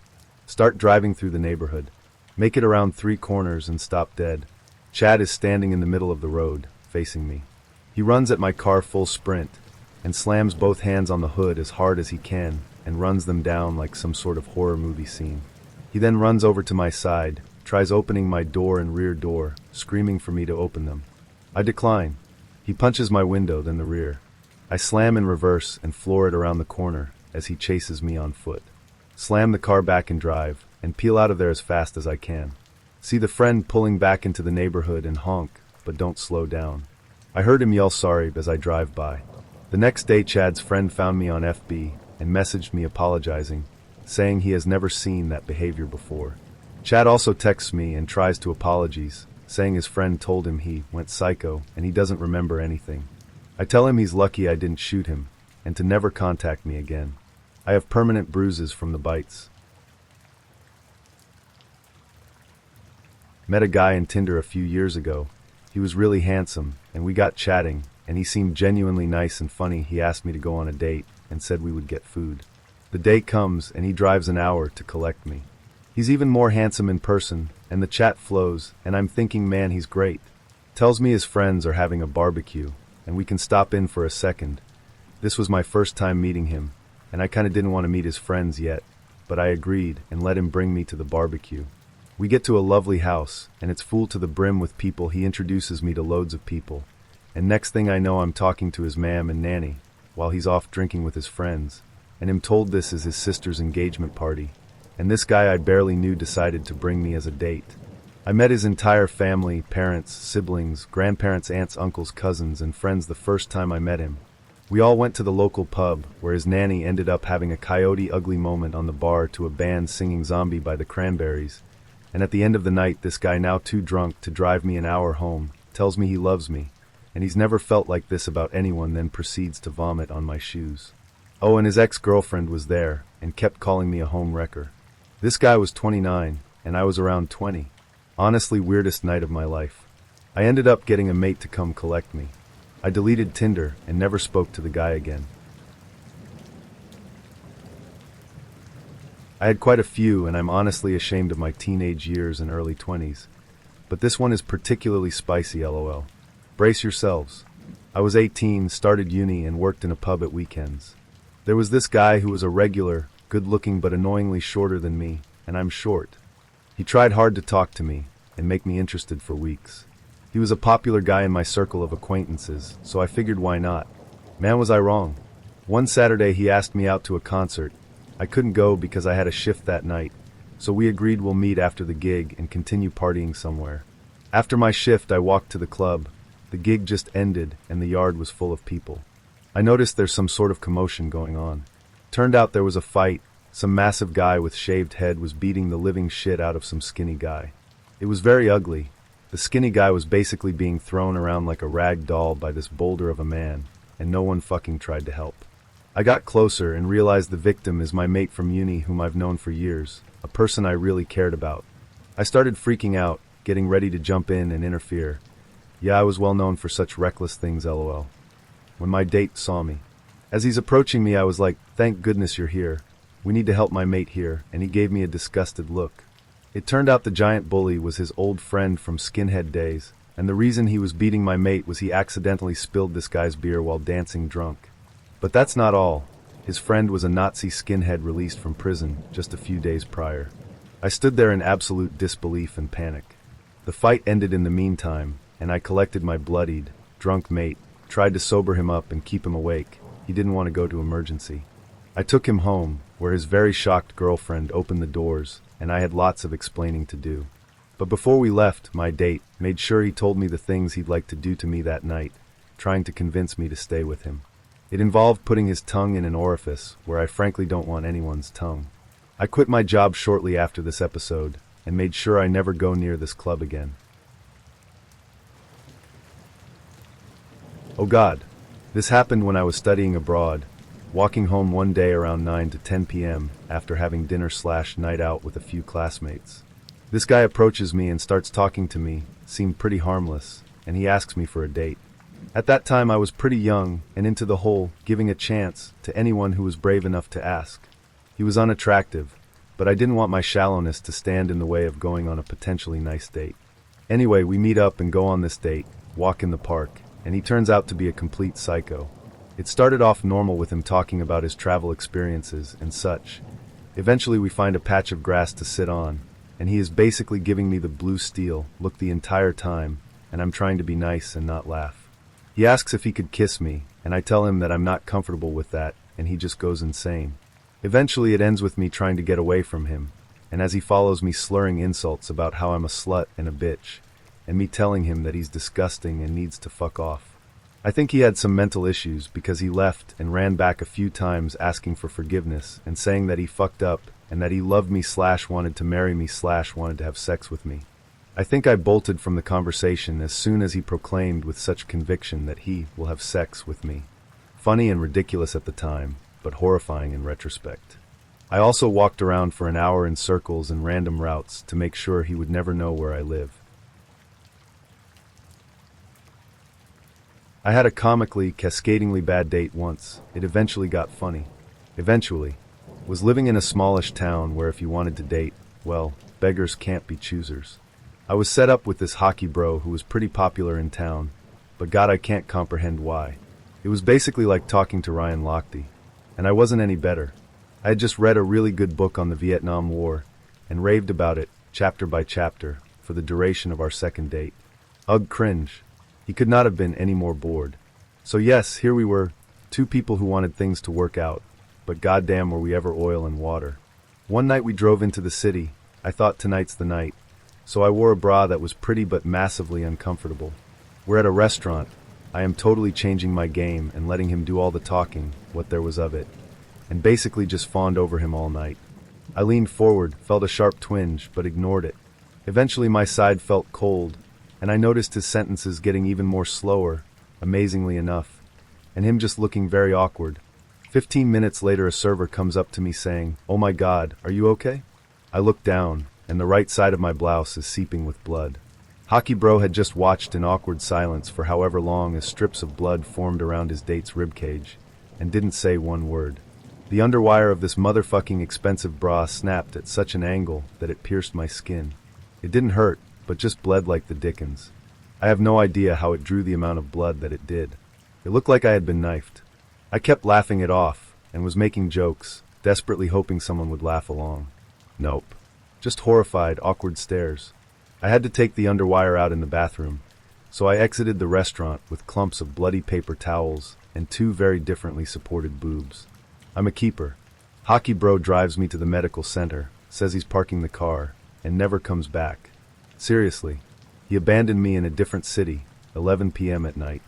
Start driving through the neighborhood. Make it around 3 corners and stop dead. Chad is standing in the middle of the road, facing me. He runs at my car full sprint, and slams both hands on the hood as hard as he can, and runs them down like some sort of horror movie scene. He then runs over to my side, tries opening my door and rear door, screaming for me to open them. I decline. He punches my window, then the rear. I slam in reverse and floor it around the corner as he chases me on foot. Slam the car back and drive, and peel out of there as fast as I can. See the friend pulling back into the neighborhood and honk, but don't slow down. I heard him yell sorry as I drive by. The next day Chad's friend found me on FB and messaged me apologizing, saying he has never seen that behavior before. Chad also texts me and tries to apologize, saying his friend told him he went psycho and he doesn't remember anything. I tell him he's lucky I didn't shoot him, and to never contact me again. I have permanent bruises from the bites. Met a guy in Tinder a few years ago. He was really handsome, and we got chatting, and he seemed genuinely nice and funny. He asked me to go on a date, and said we would get food. The date comes, and he drives an hour to collect me. He's even more handsome in person, and the chat flows, and I'm thinking, man, he's great. Tells me his friends are having a barbecue, and we can stop in for a second. This was my first time meeting him, and I kinda didn't want to meet his friends yet, but I agreed and let him bring me to the barbecue. We get to a lovely house, and it's full to the brim with people. He introduces me to loads of people, and next thing I know I'm talking to his mam and nanny, while he's off drinking with his friends, and I'm told this is his sister's engagement party, and this guy I barely knew decided to bring me as a date. I met his entire family, parents, siblings, grandparents, aunts, uncles, cousins, and friends the first time I met him. We all went to the local pub, where his nanny ended up having a coyote ugly moment on the bar to a band singing Zombie by the Cranberries, and at the end of the night this guy, now too drunk to drive me an hour home, tells me he loves me, and he's never felt like this about anyone, then proceeds to vomit on my shoes. Oh, and his ex-girlfriend was there, and kept calling me a home wrecker. This guy was 29, and I was around 20. Honestly, weirdest night of my life. I ended up getting a mate to come collect me. I deleted Tinder and never spoke to the guy again. I had quite a few, and I'm honestly ashamed of my teenage years and early 20s. But this one is particularly spicy, lol. Brace yourselves. I was 18, started uni, and worked in a pub at weekends. There was this guy who was a regular, good-looking but annoyingly shorter than me, and I'm short. He tried hard to talk to me and make me interested for weeks. He was a popular guy in my circle of acquaintances, so I figured why not. Man, was I wrong. One Saturday he asked me out to a concert. I couldn't go because I had a shift that night, so we agreed we'll meet after the gig and continue partying somewhere. After my shift I walked to the club. The gig just ended and the yard was full of people. I noticed there's some sort of commotion going on. Turned out there was a fight. Some massive guy with shaved head was beating the living shit out of some skinny guy. It was very ugly. The skinny guy was basically being thrown around like a rag doll by this boulder of a man, and no one fucking tried to help. I got closer and realized the victim is my mate from uni whom I've known for years, a person I really cared about. I started freaking out, getting ready to jump in and interfere. Yeah, I was well known for such reckless things, lol. When my date saw me. As he's approaching me I was like, thank goodness you're here. We need to help my mate here, and he gave me a disgusted look. It turned out the giant bully was his old friend from skinhead days, and the reason he was beating my mate was he accidentally spilled this guy's beer while dancing drunk. But that's not all. His friend was a Nazi skinhead released from prison just a few days prior. I stood there in absolute disbelief and panic. The fight ended in the meantime, and I collected my bloodied, drunk mate, tried to sober him up and keep him awake. He didn't want to go to emergency. I took him home, where his very shocked girlfriend opened the doors, and I had lots of explaining to do. But before we left, my date made sure he told me the things he'd like to do to me that night, trying to convince me to stay with him. It involved putting his tongue in an orifice where I frankly don't want anyone's tongue. I quit my job shortly after this episode, and made sure I never go near this club again. Oh God, this happened when I was studying abroad, walking home one day around 9 to 10 p.m. after having dinner/night out with a few classmates. This guy approaches me and starts talking to me, seemed pretty harmless, and he asks me for a date. At that time I was pretty young and into the whole giving a chance to anyone who was brave enough to ask. He was unattractive, but I didn't want my shallowness to stand in the way of going on a potentially nice date. Anyway, we meet up and go on this date, walk in the park, and he turns out to be a complete psycho. It started off normal with him talking about his travel experiences and such. Eventually we find a patch of grass to sit on, and he is basically giving me the blue steel look the entire time, and I'm trying to be nice and not laugh. He asks if he could kiss me, and I tell him that I'm not comfortable with that, and he just goes insane. Eventually it ends with me trying to get away from him, and as he follows me slurring insults about how I'm a slut and a bitch, and me telling him that he's disgusting and needs to fuck off. I think he had some mental issues because he left and ran back a few times asking for forgiveness and saying that he fucked up and that he loved me / wanted to marry me / wanted to have sex with me. I think I bolted from the conversation as soon as he proclaimed with such conviction that he will have sex with me. Funny and ridiculous at the time, but horrifying in retrospect. I also walked around for an hour in circles and random routes to make sure he would never know where I live. I had a comically, cascadingly bad date once. It eventually got funny. Was living in a smallish town where if you wanted to date, well, beggars can't be choosers. I was set up with this hockey bro who was pretty popular in town, but God, I can't comprehend why. It was basically like talking to Ryan Lochte, and I wasn't any better. I had just read a really good book on the Vietnam War and raved about it, chapter by chapter, for the duration of our second date. Ugh, cringe. He could not have been any more bored. So yes, here we were, two people who wanted things to work out, but goddamn were we ever oil and water. One night we drove into the city. I thought tonight's the night, so I wore a bra that was pretty but massively uncomfortable. We're at a restaurant. I am totally changing my game and letting him do all the talking, what there was of it, and basically just fawned over him all night. I leaned forward, felt a sharp twinge, but ignored it. Eventually my side felt cold, and I noticed his sentences getting even more slower, amazingly enough, and him just looking very awkward. 15 minutes later a server comes up to me saying, "Oh my God, are you okay?" I look down, and the right side of my blouse is seeping with blood. Hockey bro had just watched in awkward silence for however long as strips of blood formed around his date's ribcage, and didn't say one word. The underwire of this motherfucking expensive bra snapped at such an angle that it pierced my skin. It didn't hurt, but just bled like the dickens. I have no idea how it drew the amount of blood that it did. It looked like I had been knifed. I kept laughing it off, and was making jokes, desperately hoping someone would laugh along. Nope. Just horrified, awkward stares. I had to take the underwire out in the bathroom, so I exited the restaurant with clumps of bloody paper towels and two very differently supported boobs. I'm a keeper. Hockey bro drives me to the medical center, says he's parking the car, and never comes back. Seriously, he abandoned me in a different city, 11 p.m. at night.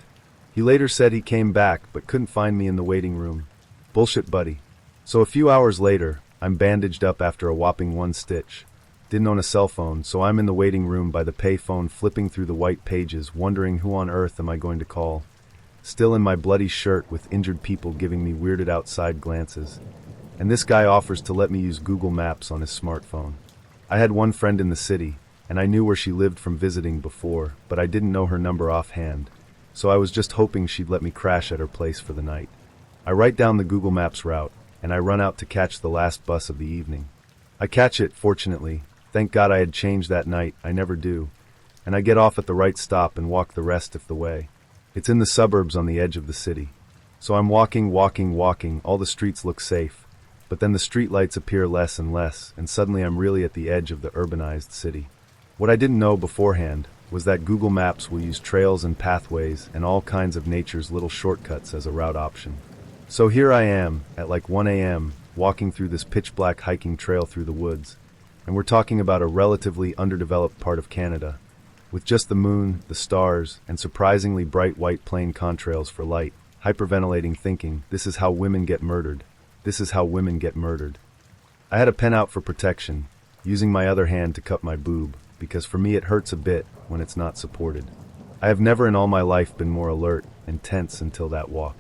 He later said he came back but couldn't find me in the waiting room. Bullshit, buddy. So a few hours later, I'm bandaged up after a whopping 1 stitch. Didn't own a cell phone, so I'm in the waiting room by the payphone flipping through the white pages, wondering who on earth am I going to call. Still in my bloody shirt with injured people giving me weirded outside glances. And this guy offers to let me use Google Maps on his smartphone. I had one friend in the city, and I knew where she lived from visiting before, but I didn't know her number offhand, so I was just hoping she'd let me crash at her place for the night. I write down the Google Maps route, and I run out to catch the last bus of the evening. I catch it, fortunately. Thank God I had changed that night, I never do. And I get off at the right stop and walk the rest of the way. It's in the suburbs on the edge of the city. So I'm walking, all the streets look safe, but then the streetlights appear less and less, and suddenly I'm really at the edge of the urbanized city. What I didn't know beforehand was that Google Maps will use trails and pathways and all kinds of nature's little shortcuts as a route option. So here I am, at like 1 a.m., walking through this pitch-black hiking trail through the woods, and we're talking about a relatively underdeveloped part of Canada, with just the moon, the stars, and surprisingly bright white plain contrails for light, hyperventilating thinking, this is how women get murdered. This is how women get murdered. I had a pen out for protection, using my other hand to cup my boob, because for me it hurts a bit when it's not supported. I have never in all my life been more alert and tense until that walk.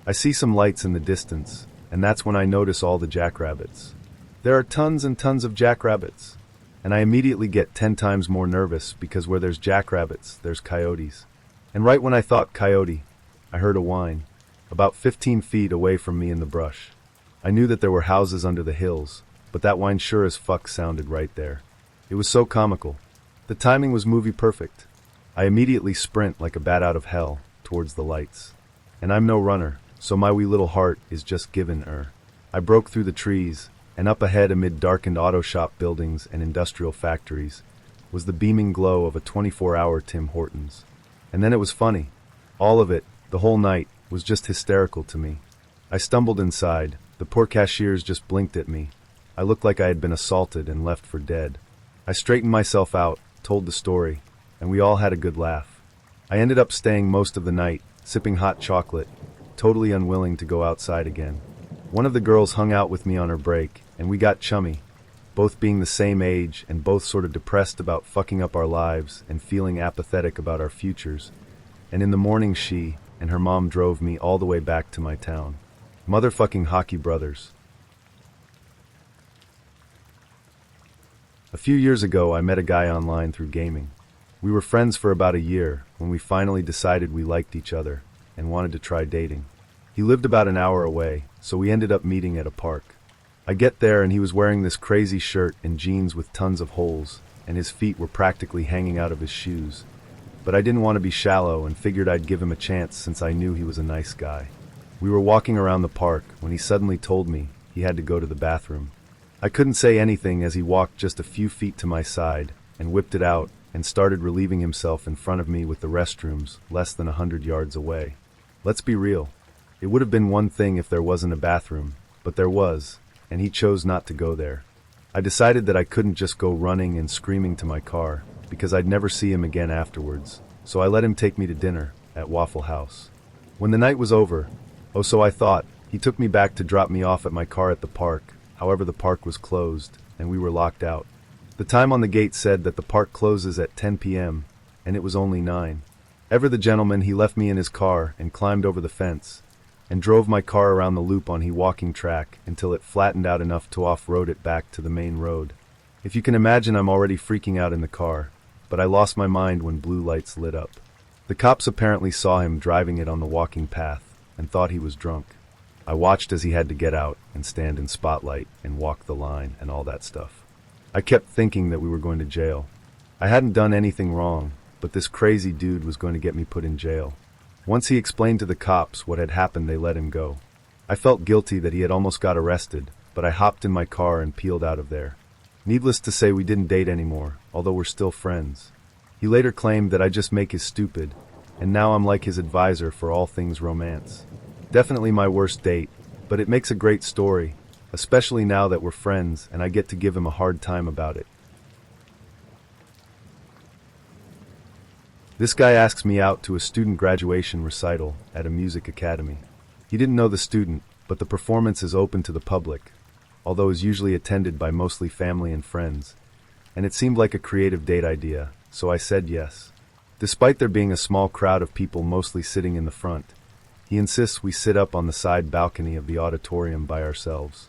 I see some lights in the distance, and that's when I notice all the jackrabbits. There are tons and tons of jackrabbits. And I immediately get 10 times more nervous because where there's jackrabbits, there's coyotes. And right when I thought coyote, I heard a whine, about 15 feet away from me in the brush. I knew that there were houses under the hills, but that whine sure as fuck sounded right there. It was so comical. The timing was movie perfect. I immediately sprint like a bat out of hell towards the lights. And I'm no runner, so my wee little heart is just given her. I broke through the trees, and up ahead amid darkened auto shop buildings and industrial factories was the beaming glow of a 24-hour Tim Hortons. And then it was funny. All of it, the whole night, was just hysterical to me. I stumbled inside. The poor cashiers just blinked at me. I looked like I had been assaulted and left for dead. I straightened myself out, told the story, and we all had a good laugh. I ended up staying most of the night, sipping hot chocolate, totally unwilling to go outside again. One of the girls hung out with me on her break, and we got chummy, both being the same age and both sort of depressed about fucking up our lives and feeling apathetic about our futures. And in the morning she and her mom drove me all the way back to my town. Motherfucking hockey brothers. A few years ago, I met a guy online through gaming. We were friends for about a year when we finally decided we liked each other and wanted to try dating. He lived about an hour away, so we ended up meeting at a park. I get there and he was wearing this crazy shirt and jeans with tons of holes, and his feet were practically hanging out of his shoes. But I didn't want to be shallow and figured I'd give him a chance since I knew he was a nice guy. We were walking around the park when he suddenly told me he had to go to the bathroom. I couldn't say anything as he walked just a few feet to my side and whipped it out and started relieving himself in front of me with the restrooms less than 100 yards away. Let's be real. It would have been one thing if there wasn't a bathroom, but there was, and he chose not to go there. I decided that I couldn't just go running and screaming to my car because I'd never see him again afterwards, so I let him take me to dinner at Waffle House. When the night was over, so I thought, he took me back to drop me off at my car at the park. However, the park was closed, and we were locked out. The time on the gate said that the park closes at 10 p.m., and it was only 9. Ever the gentleman, he left me in his car and climbed over the fence, and drove my car around the loop on the walking track until it flattened out enough to off-road it back to the main road. If you can imagine, I'm already freaking out in the car, but I lost my mind when blue lights lit up. The cops apparently saw him driving it on the walking path and thought he was drunk. I watched as he had to get out and stand in spotlight and walk the line and all that stuff. I kept thinking that we were going to jail. I hadn't done anything wrong, but this crazy dude was going to get me put in jail. Once he explained to the cops what had happened, they let him go. I felt guilty that he had almost got arrested, but I hopped in my car and peeled out of there. Needless to say, we didn't date anymore, although we're still friends. He later claimed that I just make his stupid, and now I'm like his advisor for all things romance. Definitely my worst date, but it makes a great story, especially now that we're friends and I get to give him a hard time about it. This guy asks me out to a student graduation recital at a music academy. He didn't know the student, but the performance is open to the public, although is usually attended by mostly family and friends, and it seemed like a creative date idea, so I said yes. Despite there being a small crowd of people mostly sitting in the front, he insists we sit up on the side balcony of the auditorium by ourselves.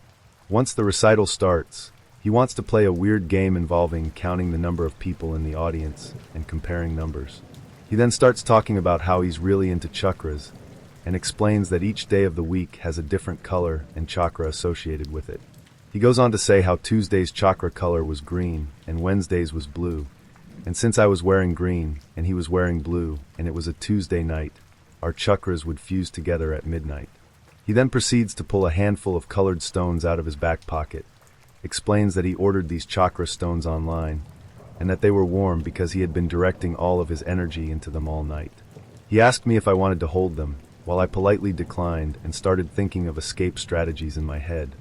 Once the recital starts, he wants to play a weird game involving counting the number of people in the audience and comparing numbers. He then starts talking about how he's really into chakras and explains that each day of the week has a different color and chakra associated with it. He goes on to say how Tuesday's chakra color was green and Wednesday's was blue, and since I was wearing green and he was wearing blue and it was a Tuesday night, our chakras would fuse together at midnight. He then proceeds to pull a handful of colored stones out of his back pocket, explains that he ordered these chakra stones online, and that they were warm because he had been directing all of his energy into them all night. He asked me if I wanted to hold them, while I politely declined and started thinking of escape strategies in my head.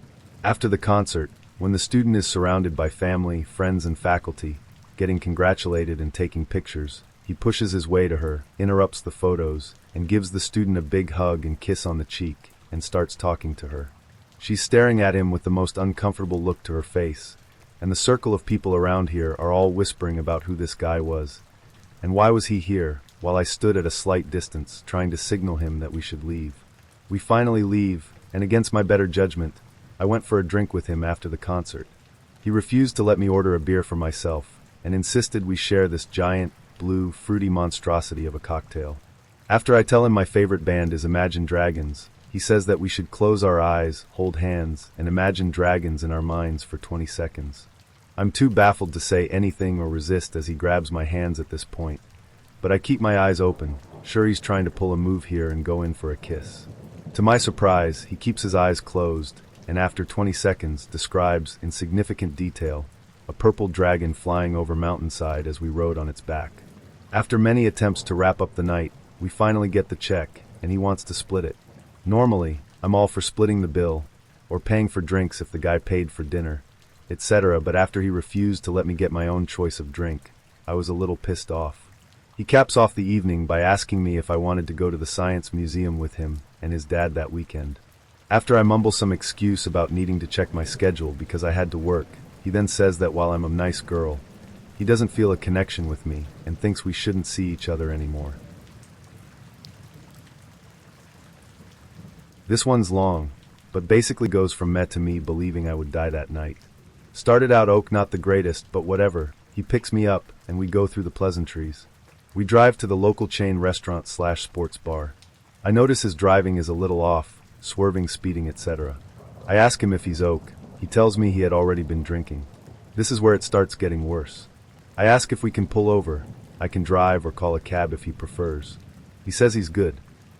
After the concert, when the student is surrounded by family, friends, and faculty, getting congratulated and taking pictures, he pushes his way to her, interrupts the photos, and gives the student a big hug and kiss on the cheek, and starts talking to her. She's staring at him with the most uncomfortable look to her face, and the circle of people around here are all whispering about who this guy was, and why was he here, while I stood at a slight distance, trying to signal him that we should leave. We finally leave, and against my better judgment, I went for a drink with him after the concert. He refused to let me order a beer for myself, and insisted we share this giant, blue, fruity monstrosity of a cocktail. After I tell him my favorite band is Imagine Dragons, he says that we should close our eyes, hold hands, and imagine dragons in our minds for 20 seconds. I'm too baffled to say anything or resist as he grabs my hands at this point, but I keep my eyes open, sure he's trying to pull a move here and go in for a kiss. To my surprise, he keeps his eyes closed, and after 20 seconds describes, in significant detail, a purple dragon flying over mountainside as we rode on its back. After many attempts to wrap up the night, we finally get the check, and he wants to split it. Normally, I'm all for splitting the bill, or paying for drinks if the guy paid for dinner, etc., but after he refused to let me get my own choice of drink, I was a little pissed off. He caps off the evening by asking me if I wanted to go to the Science Museum with him and his dad that weekend. After I mumble some excuse about needing to check my schedule because I had to work, he then says that while I'm a nice girl, he doesn't feel a connection with me and thinks we shouldn't see each other anymore. This one's long, but basically goes from meh to me believing I would die that night. Started out not the greatest, but whatever. He picks me up, and we go through the pleasantries. We drive to the local chain restaurant/sports bar. I notice his driving is a little off, swerving, speeding, etc. I ask him if he's oak. He tells me he had already been drinking. This is where it starts getting worse. I ask if we can pull over. I can drive or call a cab if he prefers. He says he's good.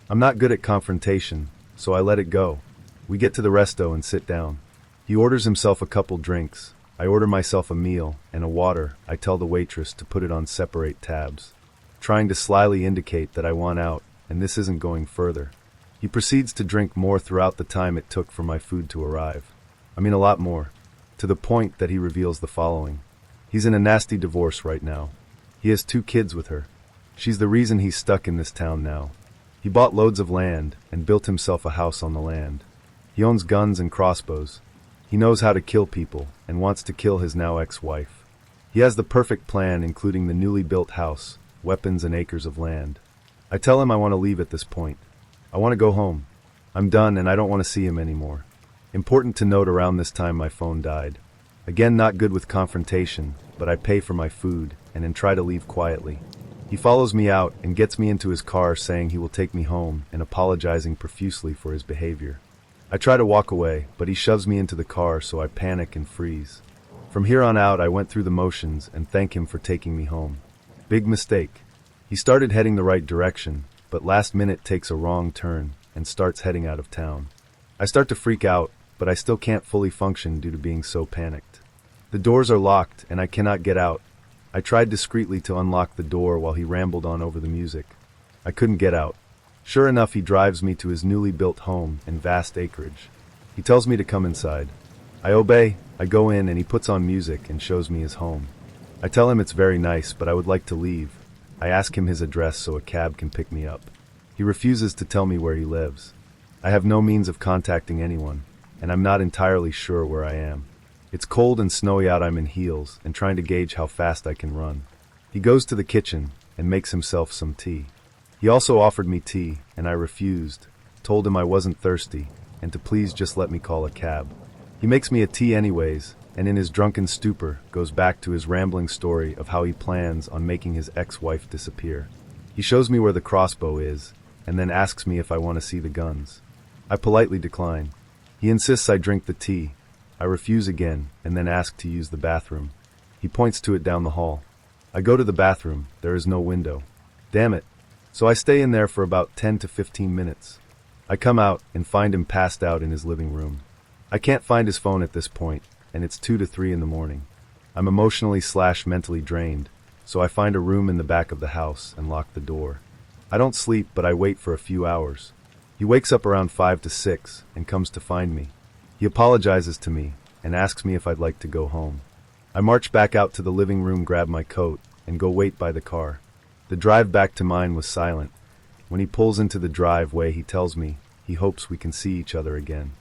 I'm not good at confrontation, so I let it go. We get to the resto and sit down. He orders himself a couple drinks. I order myself a meal and a water. I tell the waitress to put it on separate tabs, trying to slyly indicate that I want out, and this isn't going further. He proceeds to drink more throughout the time it took for my food to arrive. I mean a lot more, to the point that he reveals the following. He's in a nasty divorce right now. He has 2 kids with her. She's the reason he's stuck in this town now. He bought loads of land and built himself a house on the land. He owns guns and crossbows. He knows how to kill people and wants to kill his now ex-wife. He has the perfect plan, including the newly built house, weapons, and acres of land. I tell him I want to leave at this point. I want to go home. I'm done and I don't want to see him anymore. Important to note, around this time my phone died. Again, not good with confrontation, but I pay for my food and then try to leave quietly. He follows me out and gets me into his car, saying he will take me home and apologizing profusely for his behavior. I try to walk away, but he shoves me into the car, so I panic and freeze. From here on out, I went through the motions and thank him for taking me home. Big mistake. He started heading the right direction, but last minute takes a wrong turn and starts heading out of town. I start to freak out, but I still can't fully function due to being so panicked. The doors are locked and I cannot get out. I tried discreetly to unlock the door while he rambled on over the music. I couldn't get out. Sure enough, he drives me to his newly built home and vast acreage. He tells me to come inside. I obey. I go in and he puts on music and shows me his home. I tell him it's very nice, but I would like to leave. I ask him his address so a cab can pick me up. He refuses to tell me where he lives. I have no means of contacting anyone, and I'm not entirely sure where I am. It's cold and snowy out. I'm in heels and trying to gauge how fast I can run. He goes to the kitchen and makes himself some tea. He also offered me tea, and I refused, told him I wasn't thirsty, and to please just let me call a cab. He makes me a tea anyways, and in his drunken stupor goes back to his rambling story of how he plans on making his ex-wife disappear. He shows me where the crossbow is, and then asks me if I want to see the guns. I politely decline. He insists I drink the tea. I refuse again, and then ask to use the bathroom. He points to it down the hall. I go to the bathroom. There is no window. Damn it. So I stay in there for about 10 to 15 minutes. I come out and find him passed out in his living room. I can't find his phone at this point, and it's 2 to 3 in the morning. I'm emotionally/mentally drained, so I find a room in the back of the house and lock the door. I don't sleep, but I wait for a few hours. He wakes up around 5 to 6 and comes to find me. He apologizes to me and asks me if I'd like to go home. I march back out to the living room, grab my coat, and go wait by the car. The drive back to mine was silent. When he pulls into the driveway, he tells me he hopes we can see each other again.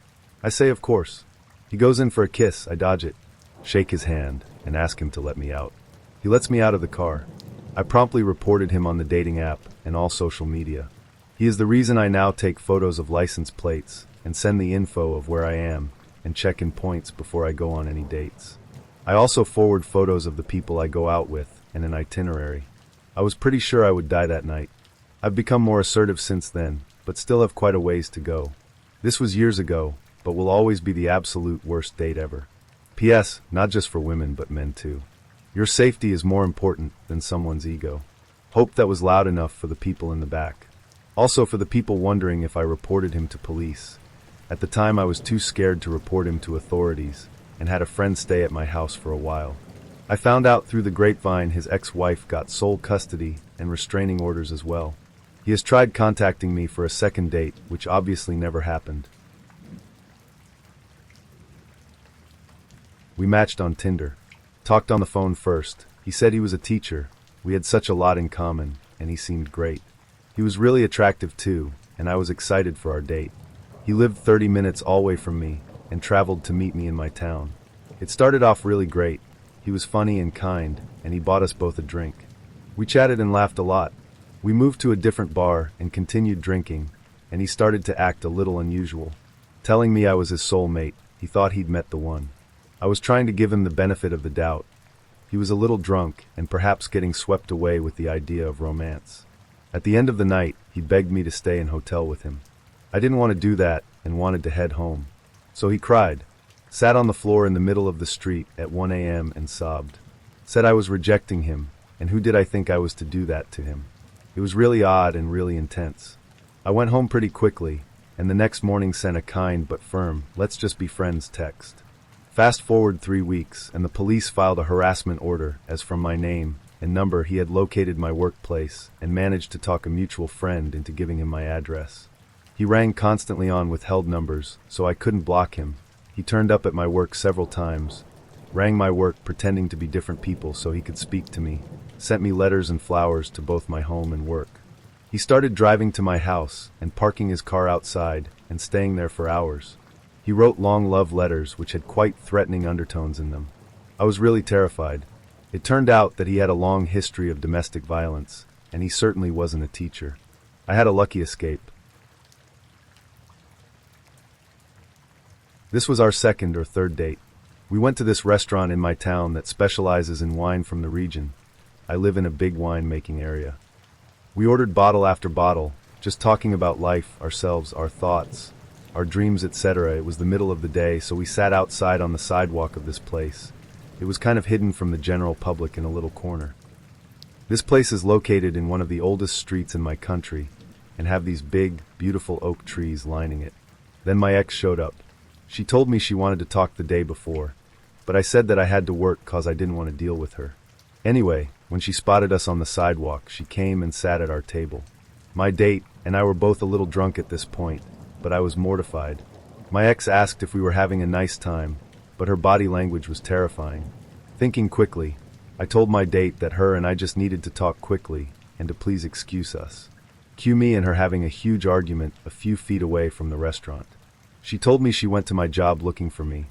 I say of course. He goes in for a kiss. I dodge it, shake his hand, and ask him to let me out. He lets me out of the car. I promptly reported him on the dating app and all social media. He is the reason I now take photos of license plates and send the info of where I am and check in points before I go on any dates. I also forward photos of the people I go out with and an itinerary. I was pretty sure I would die that night. I've become more assertive since then, but still have quite a ways to go. This was years ago, but will always be the absolute worst date ever. P.S. Not just for women, but men too. Your safety is more important than someone's ego. Hope that was loud enough for the people in the back. Also for the people wondering if I reported him to police. At the time I was too scared to report him to authorities, and had a friend stay at my house for a while. I found out through the grapevine his ex-wife got sole custody and restraining orders as well. He has tried contacting me for a second date, which obviously never happened. We matched on Tinder. Talked on the phone first. He said he was a teacher. We had such a lot in common, and he seemed great. He was really attractive too, and I was excited for our date. He lived 30 minutes away from me, and traveled to meet me in my town. It started off really great. He was funny and kind, and he bought us both a drink. We chatted and laughed a lot. We moved to a different bar and continued drinking, and he started to act a little unusual. Telling me I was his soulmate, he thought he'd met the one. I was trying to give him the benefit of the doubt. He was a little drunk and perhaps getting swept away with the idea of romance. At the end of the night, he begged me to stay in hotel with him. I didn't want to do that and wanted to head home. So he cried, sat on the floor in the middle of the street at 1 a.m. and sobbed. Said I was rejecting him, and who did I think I was to do that to him? It was really odd and really intense. I went home pretty quickly, and the next morning sent a kind but firm, let's just be friends text. Fast forward 3 weeks, and the police filed a harassment order, as from my name and number he had located my workplace and managed to talk a mutual friend into giving him my address. He rang constantly on withheld numbers, so I couldn't block him. He turned up at my work several times, rang my work pretending to be different people so he could speak to me, sent me letters and flowers to both my home and work. He started driving to my house and parking his car outside and staying there for hours. He wrote long love letters which had quite threatening undertones in them. I was really terrified. It turned out that he had a long history of domestic violence, and he certainly wasn't a teacher. I had a lucky escape. This was our second or third date. We went to this restaurant in my town that specializes in wine from the region. I live in a big wine-making area. We ordered bottle after bottle, just talking about life, ourselves, our thoughts, our dreams, etc. It was the middle of the day, so we sat outside on the sidewalk of this place. It was kind of hidden from the general public in a little corner. This place is located in one of the oldest streets in my country, and have these big, beautiful oak trees lining it. Then my ex showed up. She told me she wanted to talk the day before, but I said that I had to work cause I didn't want to deal with her. Anyway, when she spotted us on the sidewalk, she came and sat at our table. My date and I were both a little drunk at this point, but I was mortified. My ex asked if we were having a nice time, but her body language was terrifying. Thinking quickly, I told my date that her and I just needed to talk quickly and to please excuse us. Cue me and her having a huge argument a few feet away from the restaurant. She told me she went to my job looking for me,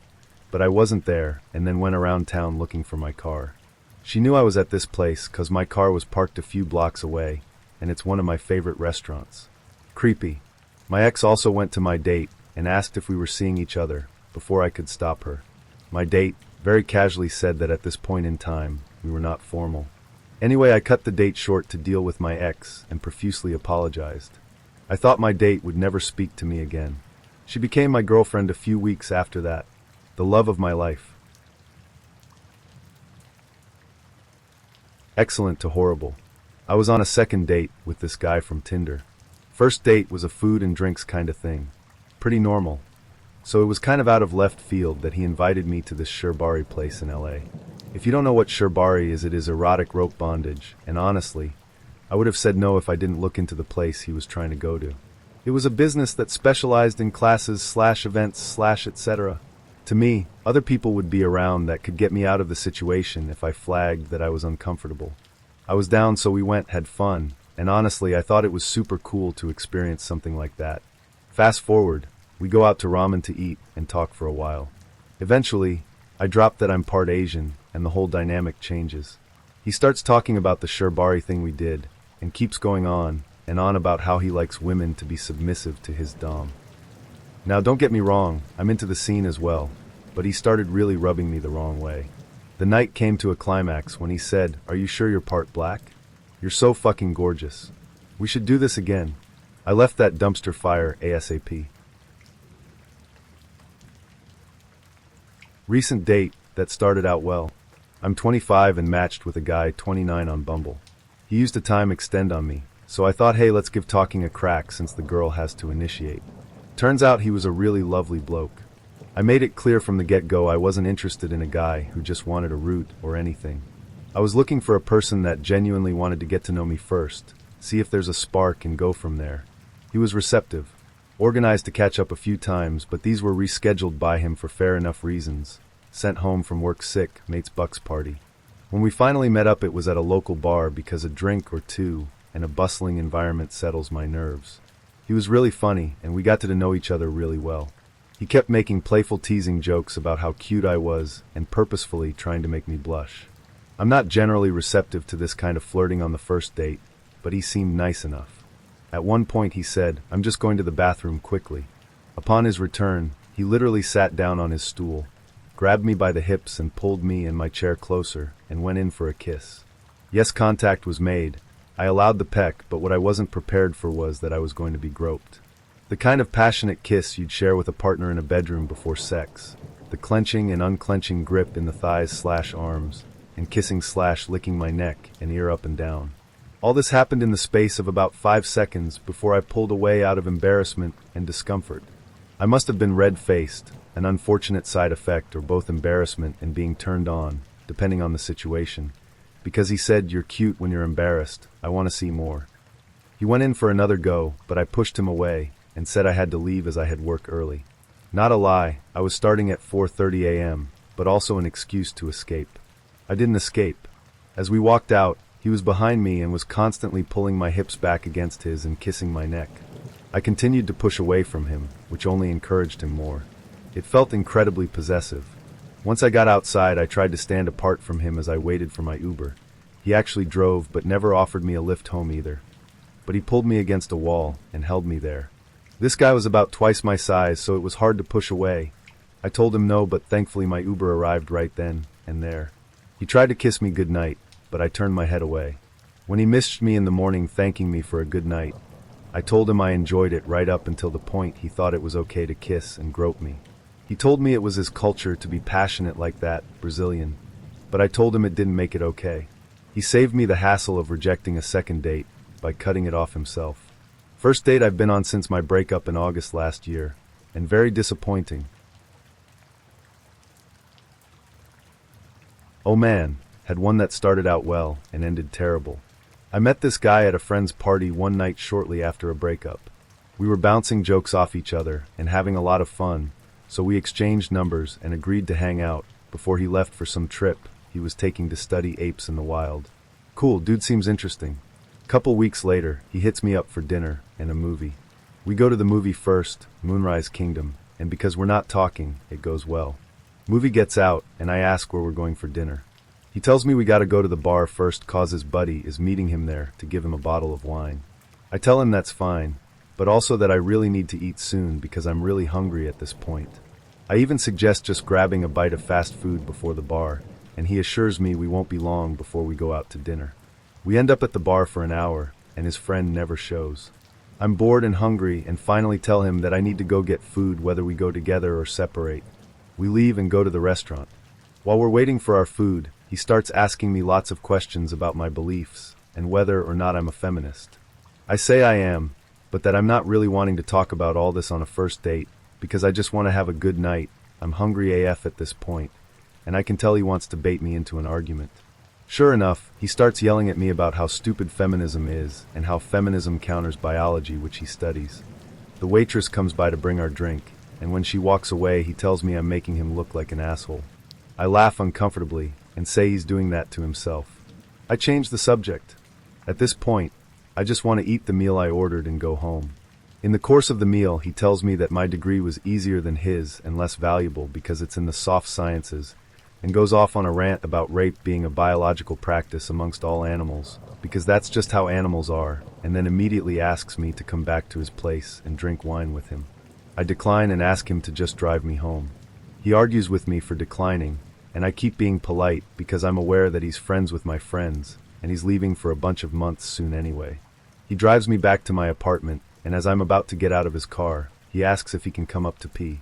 but I wasn't there and then went around town looking for my car. She knew I was at this place cause my car was parked a few blocks away, and it's one of my favorite restaurants. Creepy. My ex also went to my date and asked if we were seeing each other before I could stop her. My date very casually said that at this point in time, we were not formal. Anyway, I cut the date short to deal with my ex and profusely apologized. I thought my date would never speak to me again. She became my girlfriend a few weeks after that. The love of my life. Excellent to horrible. I was on a second date with this guy from Tinder. First date was a food and drinks kind of thing. Pretty normal. So it was kind of out of left field that he invited me to this sherbari place in LA. If you don't know what sherbari is, it is erotic rope bondage, and honestly, I would have said no if I didn't look into the place he was trying to go to. It was a business that specialized in classes/events/etc. To me, other people would be around that could get me out of the situation if I flagged that I was uncomfortable. I was down, so we went, had fun, and honestly, I thought it was super cool to experience something like that. Fast forward, we go out to ramen to eat and talk for a while. Eventually, I drop that I'm part Asian, and the whole dynamic changes. He starts talking about the sherbari thing we did, and keeps going on and on about how he likes women to be submissive to his dom. Now don't get me wrong, I'm into the scene as well, but he started really rubbing me the wrong way. The night came to a climax when he said, "Are you sure you're part black? You're so fucking gorgeous. We should do this again." I left that dumpster fire ASAP. Recent date that started out well. I'm 25 and matched with a guy 29 on Bumble. He used a time extend on me, so I thought, hey, let's give talking a crack since the girl has to initiate. Turns out he was a really lovely bloke. I made it clear from the get-go I wasn't interested in a guy who just wanted a root or anything. I was looking for a person that genuinely wanted to get to know me first, see if there's a spark and go from there. He was receptive, organized to catch up a few times, but these were rescheduled by him for fair enough reasons. Sent home from work sick, mate's bucks party. When we finally met up, it was at a local bar because a drink or two and a bustling environment settles my nerves. He was really funny, and we got to know each other really well. He kept making playful teasing jokes about how cute I was and purposefully trying to make me blush. I'm not generally receptive to this kind of flirting on the first date, but he seemed nice enough. At one point he said, "I'm just going to the bathroom quickly." Upon his return, he literally sat down on his stool, grabbed me by the hips and pulled me and my chair closer, and went in for a kiss. Yes, contact was made. I allowed the peck, but what I wasn't prepared for was that I was going to be groped. The kind of passionate kiss you'd share with a partner in a bedroom before sex. The clenching and unclenching grip in the thighs/arms, and kissing/licking my neck and ear up and down. All this happened in the space of about 5 seconds before I pulled away out of embarrassment and discomfort. I must have been red-faced, an unfortunate side effect, or both embarrassment and being turned on, depending on the situation. Because he said, "You're cute when you're embarrassed. I want to see more." He went in for another go, but I pushed him away and said I had to leave as I had work early. Not a lie, I was starting at 4:30 a.m., but also an excuse to escape. I didn't escape. As we walked out, he was behind me and was constantly pulling my hips back against his and kissing my neck. I continued to push away from him, which only encouraged him more. It felt incredibly possessive. Once I got outside, I tried to stand apart from him as I waited for my Uber. He actually drove, but never offered me a lift home either. But he pulled me against a wall and held me there. This guy was about twice my size, so it was hard to push away. I told him no, but thankfully my Uber arrived right then and there. He tried to kiss me goodnight, but I turned my head away. When he missed me in the morning thanking me for a good night, I told him I enjoyed it right up until the point he thought it was okay to kiss and grope me. He told me it was his culture to be passionate like that, Brazilian, but I told him it didn't make it okay. He saved me the hassle of rejecting a second date by cutting it off himself. First date I've been on since my breakup in August last year, and very disappointing. Oh man, had one that started out well and ended terrible. I met this guy at a friend's party one night shortly after a breakup. We were bouncing jokes off each other and having a lot of fun, so we exchanged numbers and agreed to hang out before he left for some trip he was taking to study apes in the wild. Cool, dude seems interesting. Couple weeks later, he hits me up for dinner and a movie. We go to the movie first, Moonrise Kingdom, and because we're not talking, it goes well. Movie gets out, and I ask where we're going for dinner. He tells me we gotta go to the bar first cause his buddy is meeting him there to give him a bottle of wine. I tell him that's fine, but also that I really need to eat soon because I'm really hungry at this point. I even suggest just grabbing a bite of fast food before the bar, and he assures me we won't be long before we go out to dinner. We end up at the bar for an hour, and his friend never shows. I'm bored and hungry and finally tell him that I need to go get food whether we go together or separate. We leave and go to the restaurant. While we're waiting for our food, he starts asking me lots of questions about my beliefs and whether or not I'm a feminist. I say I am, but that I'm not really wanting to talk about all this on a first date because I just want to have a good night. I'm hungry AF at this point, and I can tell he wants to bait me into an argument. Sure enough, he starts yelling at me about how stupid feminism is and how feminism counters biology, which he studies. The waitress comes by to bring our drink, and when she walks away, he tells me I'm making him look like an asshole. I laugh uncomfortably and say he's doing that to himself. I change the subject. At this point, I just want to eat the meal I ordered and go home. In the course of the meal, he tells me that my degree was easier than his and less valuable because it's in the soft sciences, and goes off on a rant about rape being a biological practice amongst all animals, because that's just how animals are, and then immediately asks me to come back to his place and drink wine with him. I decline and ask him to just drive me home. He argues with me for declining, and I keep being polite because I'm aware that he's friends with my friends, and he's leaving for a bunch of months soon anyway. He drives me back to my apartment, and as I'm about to get out of his car, he asks if he can come up to pee.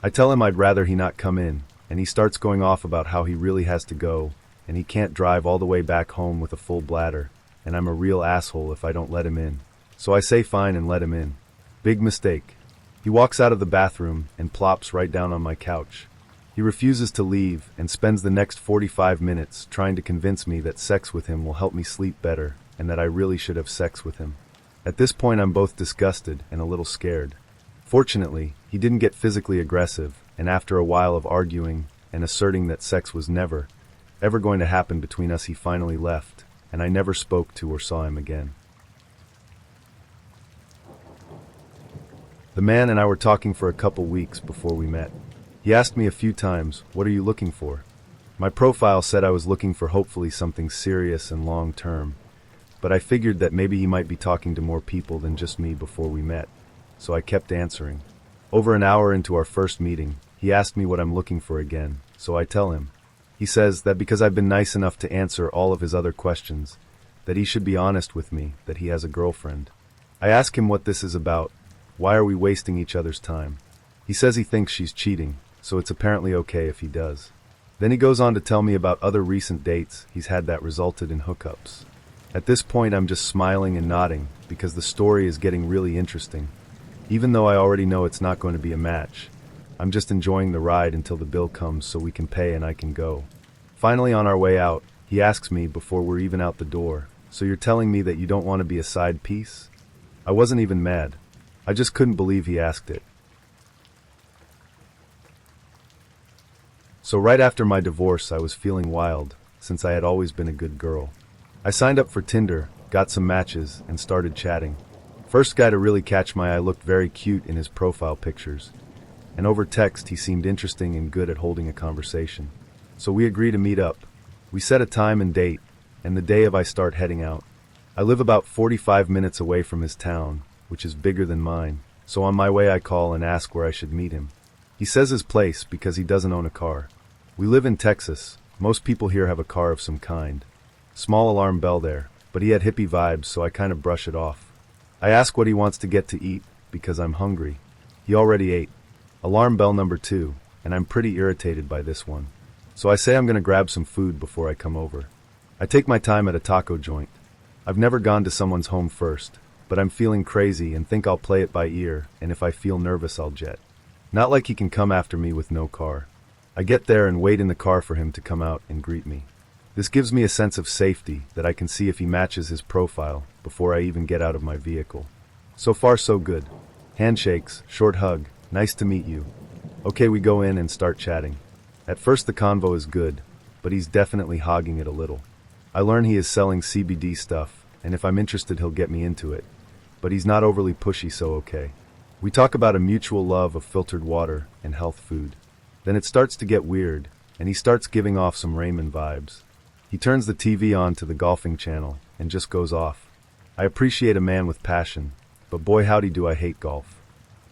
I tell him I'd rather he not come in, and he starts going off about how he really has to go, and he can't drive all the way back home with a full bladder, and I'm a real asshole if I don't let him in. So I say fine and let him in. Big mistake. He walks out of the bathroom and plops right down on my couch. He refuses to leave and spends the next 45 minutes trying to convince me that sex with him will help me sleep better and that I really should have sex with him. At this point I'm both disgusted and a little scared. Fortunately, he didn't get physically aggressive, and after a while of arguing and asserting that sex was never, ever going to happen between us, he finally left, and I never spoke to or saw him again. The man and I were talking for a couple weeks before we met. He asked me a few times, "What are you looking for?" My profile said I was looking for hopefully something serious and long-term, but I figured that maybe he might be talking to more people than just me before we met, so I kept answering. Over an hour into our first meeting, he asked me what I'm looking for again, so I tell him. He says that because I've been nice enough to answer all of his other questions, that he should be honest with me that he has a girlfriend. I ask him what this is about. Why are we wasting each other's time? He says he thinks she's cheating, so it's apparently okay if he does. Then he goes on to tell me about other recent dates he's had that resulted in hookups. At this point I'm just smiling and nodding because the story is getting really interesting. Even though I already know it's not going to be a match, I'm just enjoying the ride until the bill comes so we can pay and I can go. Finally, on our way out, he asks me before we're even out the door, "So you're telling me that you don't want to be a side piece?" I wasn't even mad. I just couldn't believe he asked it. So right after my divorce, I was feeling wild, since I had always been a good girl. I signed up for Tinder, got some matches, and started chatting. First guy to really catch my eye looked very cute in his profile pictures, and over text he seemed interesting and good at holding a conversation. So we agreed to meet up. We set a time and date, and the day of I start heading out. I live about 45 minutes away from his town, which is bigger than mine, so on my way I call and ask where I should meet him. He says his place because he doesn't own a car. We live in Texas. Most people here have a car of some kind. Small alarm bell there, but he had hippie vibes, so I kind of brush it off. I ask what he wants to get to eat because I'm hungry. He already ate. Alarm bell number 2, and I'm pretty irritated by this one. So I say I'm going to grab some food before I come over. I take my time at a taco joint. I've never gone to someone's home first, but I'm feeling crazy and think I'll play it by ear, and if I feel nervous I'll jet. Not like he can come after me with no car. I get there and wait in the car for him to come out and greet me. This gives me a sense of safety that I can see if he matches his profile before I even get out of my vehicle. So far so good. Handshakes, short hug, nice to meet you. Okay, we go in and start chatting. At first the convo is good, but he's definitely hogging it a little. I learn he is selling CBD stuff, and if I'm interested he'll get me into it. But he's not overly pushy, so okay. We talk about a mutual love of filtered water and health food. Then it starts to get weird, and he starts giving off some Raymond vibes. He turns the TV on to the golfing channel and just goes off. I appreciate a man with passion, but boy howdy do I hate golf.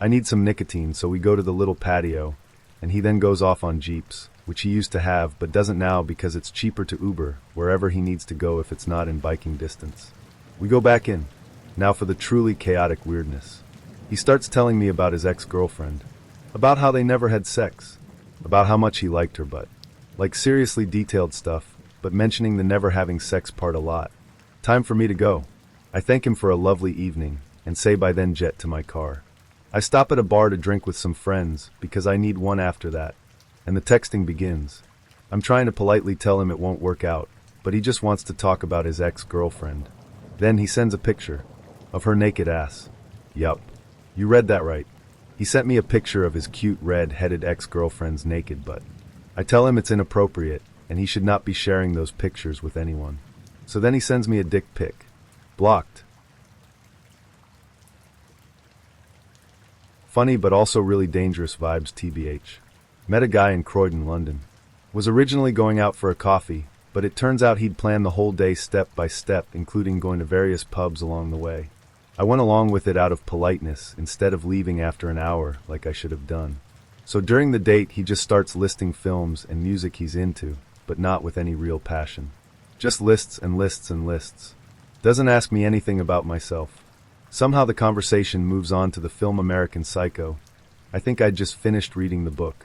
I need some nicotine, so we go to the little patio, and he then goes off on Jeeps, which he used to have but doesn't now because it's cheaper to Uber wherever he needs to go if it's not in biking distance. We go back in. Now for the truly chaotic weirdness. He starts telling me about his ex-girlfriend, about how they never had sex, about how much he liked her butt. Like seriously detailed stuff, but mentioning the never having sex part a lot. Time for me to go. I thank him for a lovely evening, and say by then jet to my car. I stop at a bar to drink with some friends, because I need one after that, and the texting begins. I'm trying to politely tell him it won't work out, but he just wants to talk about his ex-girlfriend. Then he sends a picture of her naked ass. Yup. You read that right. He sent me a picture of his cute red-headed ex-girlfriend's naked butt. I tell him it's inappropriate, and he should not be sharing those pictures with anyone. So then he sends me a dick pic. Blocked. Funny but also really dangerous vibes TBH. Met a guy in Croydon, London. Was originally going out for a coffee, but it turns out he'd planned the whole day step by step, including going to various pubs along the way. I went along with it out of politeness, instead of leaving after an hour like I should have done. So during the date, he just starts listing films and music he's into, but not with any real passion. Just lists and lists and lists. Doesn't ask me anything about myself. Somehow the conversation moves on to the film American Psycho. I think I'd just finished reading the book.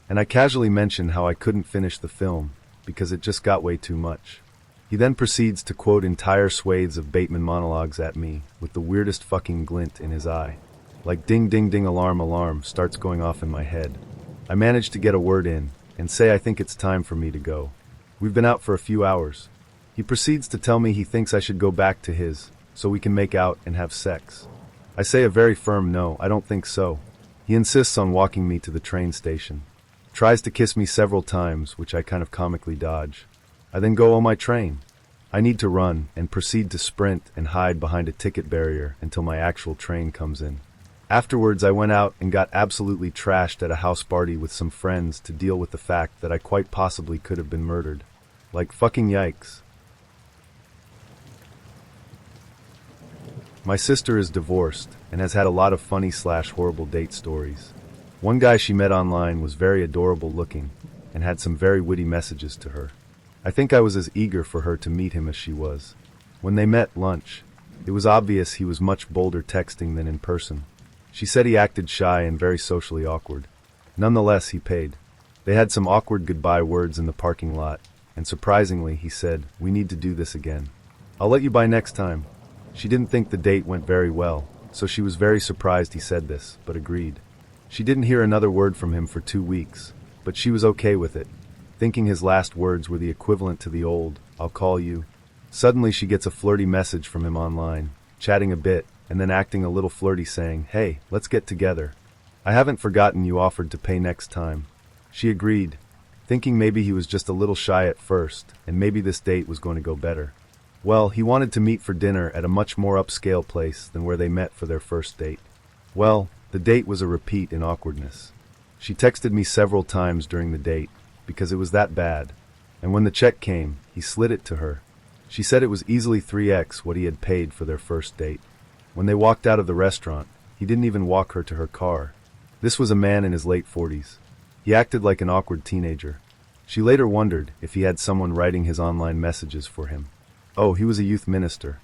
And I casually mention how I couldn't finish the film, because it just got way too much. He then proceeds to quote entire swathes of Bateman monologues at me, with the weirdest fucking glint in his eye. Like ding ding ding alarm alarm starts going off in my head. I manage to get a word in, and say I think it's time for me to go. We've been out for a few hours. He proceeds to tell me he thinks I should go back to his, so we can make out and have sex. I say a very firm no, I don't think so. He insists on walking me to the train station. Tries to kiss me several times, which I kind of comically dodge. I then go on my train. I need to run, and proceed to sprint and hide behind a ticket barrier until my actual train comes in. Afterwards, I went out and got absolutely trashed at a house party with some friends to deal with the fact that I quite possibly could have been murdered. Like fucking yikes. My sister is divorced and has had a lot of funny/horrible date stories. One guy she met online was very adorable looking and had some very witty messages to her. I think I was as eager for her to meet him as she was. When they met lunch, it was obvious he was much bolder texting than in person. She said he acted shy and very socially awkward. Nonetheless, he paid. They had some awkward goodbye words in the parking lot, and surprisingly, he said, "We need to do this again. I'll let you by next time." She didn't think the date went very well, so she was very surprised he said this, but agreed. She didn't hear another word from him for 2 weeks, but she was okay with it, thinking his last words were the equivalent to the old, "I'll call you." Suddenly she gets a flirty message from him online, chatting a bit, and then acting a little flirty saying, "Hey, let's get together. I haven't forgotten you offered to pay next time." She agreed, thinking maybe he was just a little shy at first, and maybe this date was going to go better. Well, he wanted to meet for dinner at a much more upscale place than where they met for their first date. Well, the date was a repeat in awkwardness. She texted me several times during the date, because it was that bad, and when the check came, he slid it to her. She said it was easily 3x what he had paid for their first date. When they walked out of the restaurant, he didn't even walk her to her car. This was a man in his late 40s. He acted like an awkward teenager. She later wondered if he had someone writing his online messages for him. Oh, he was a youth minister.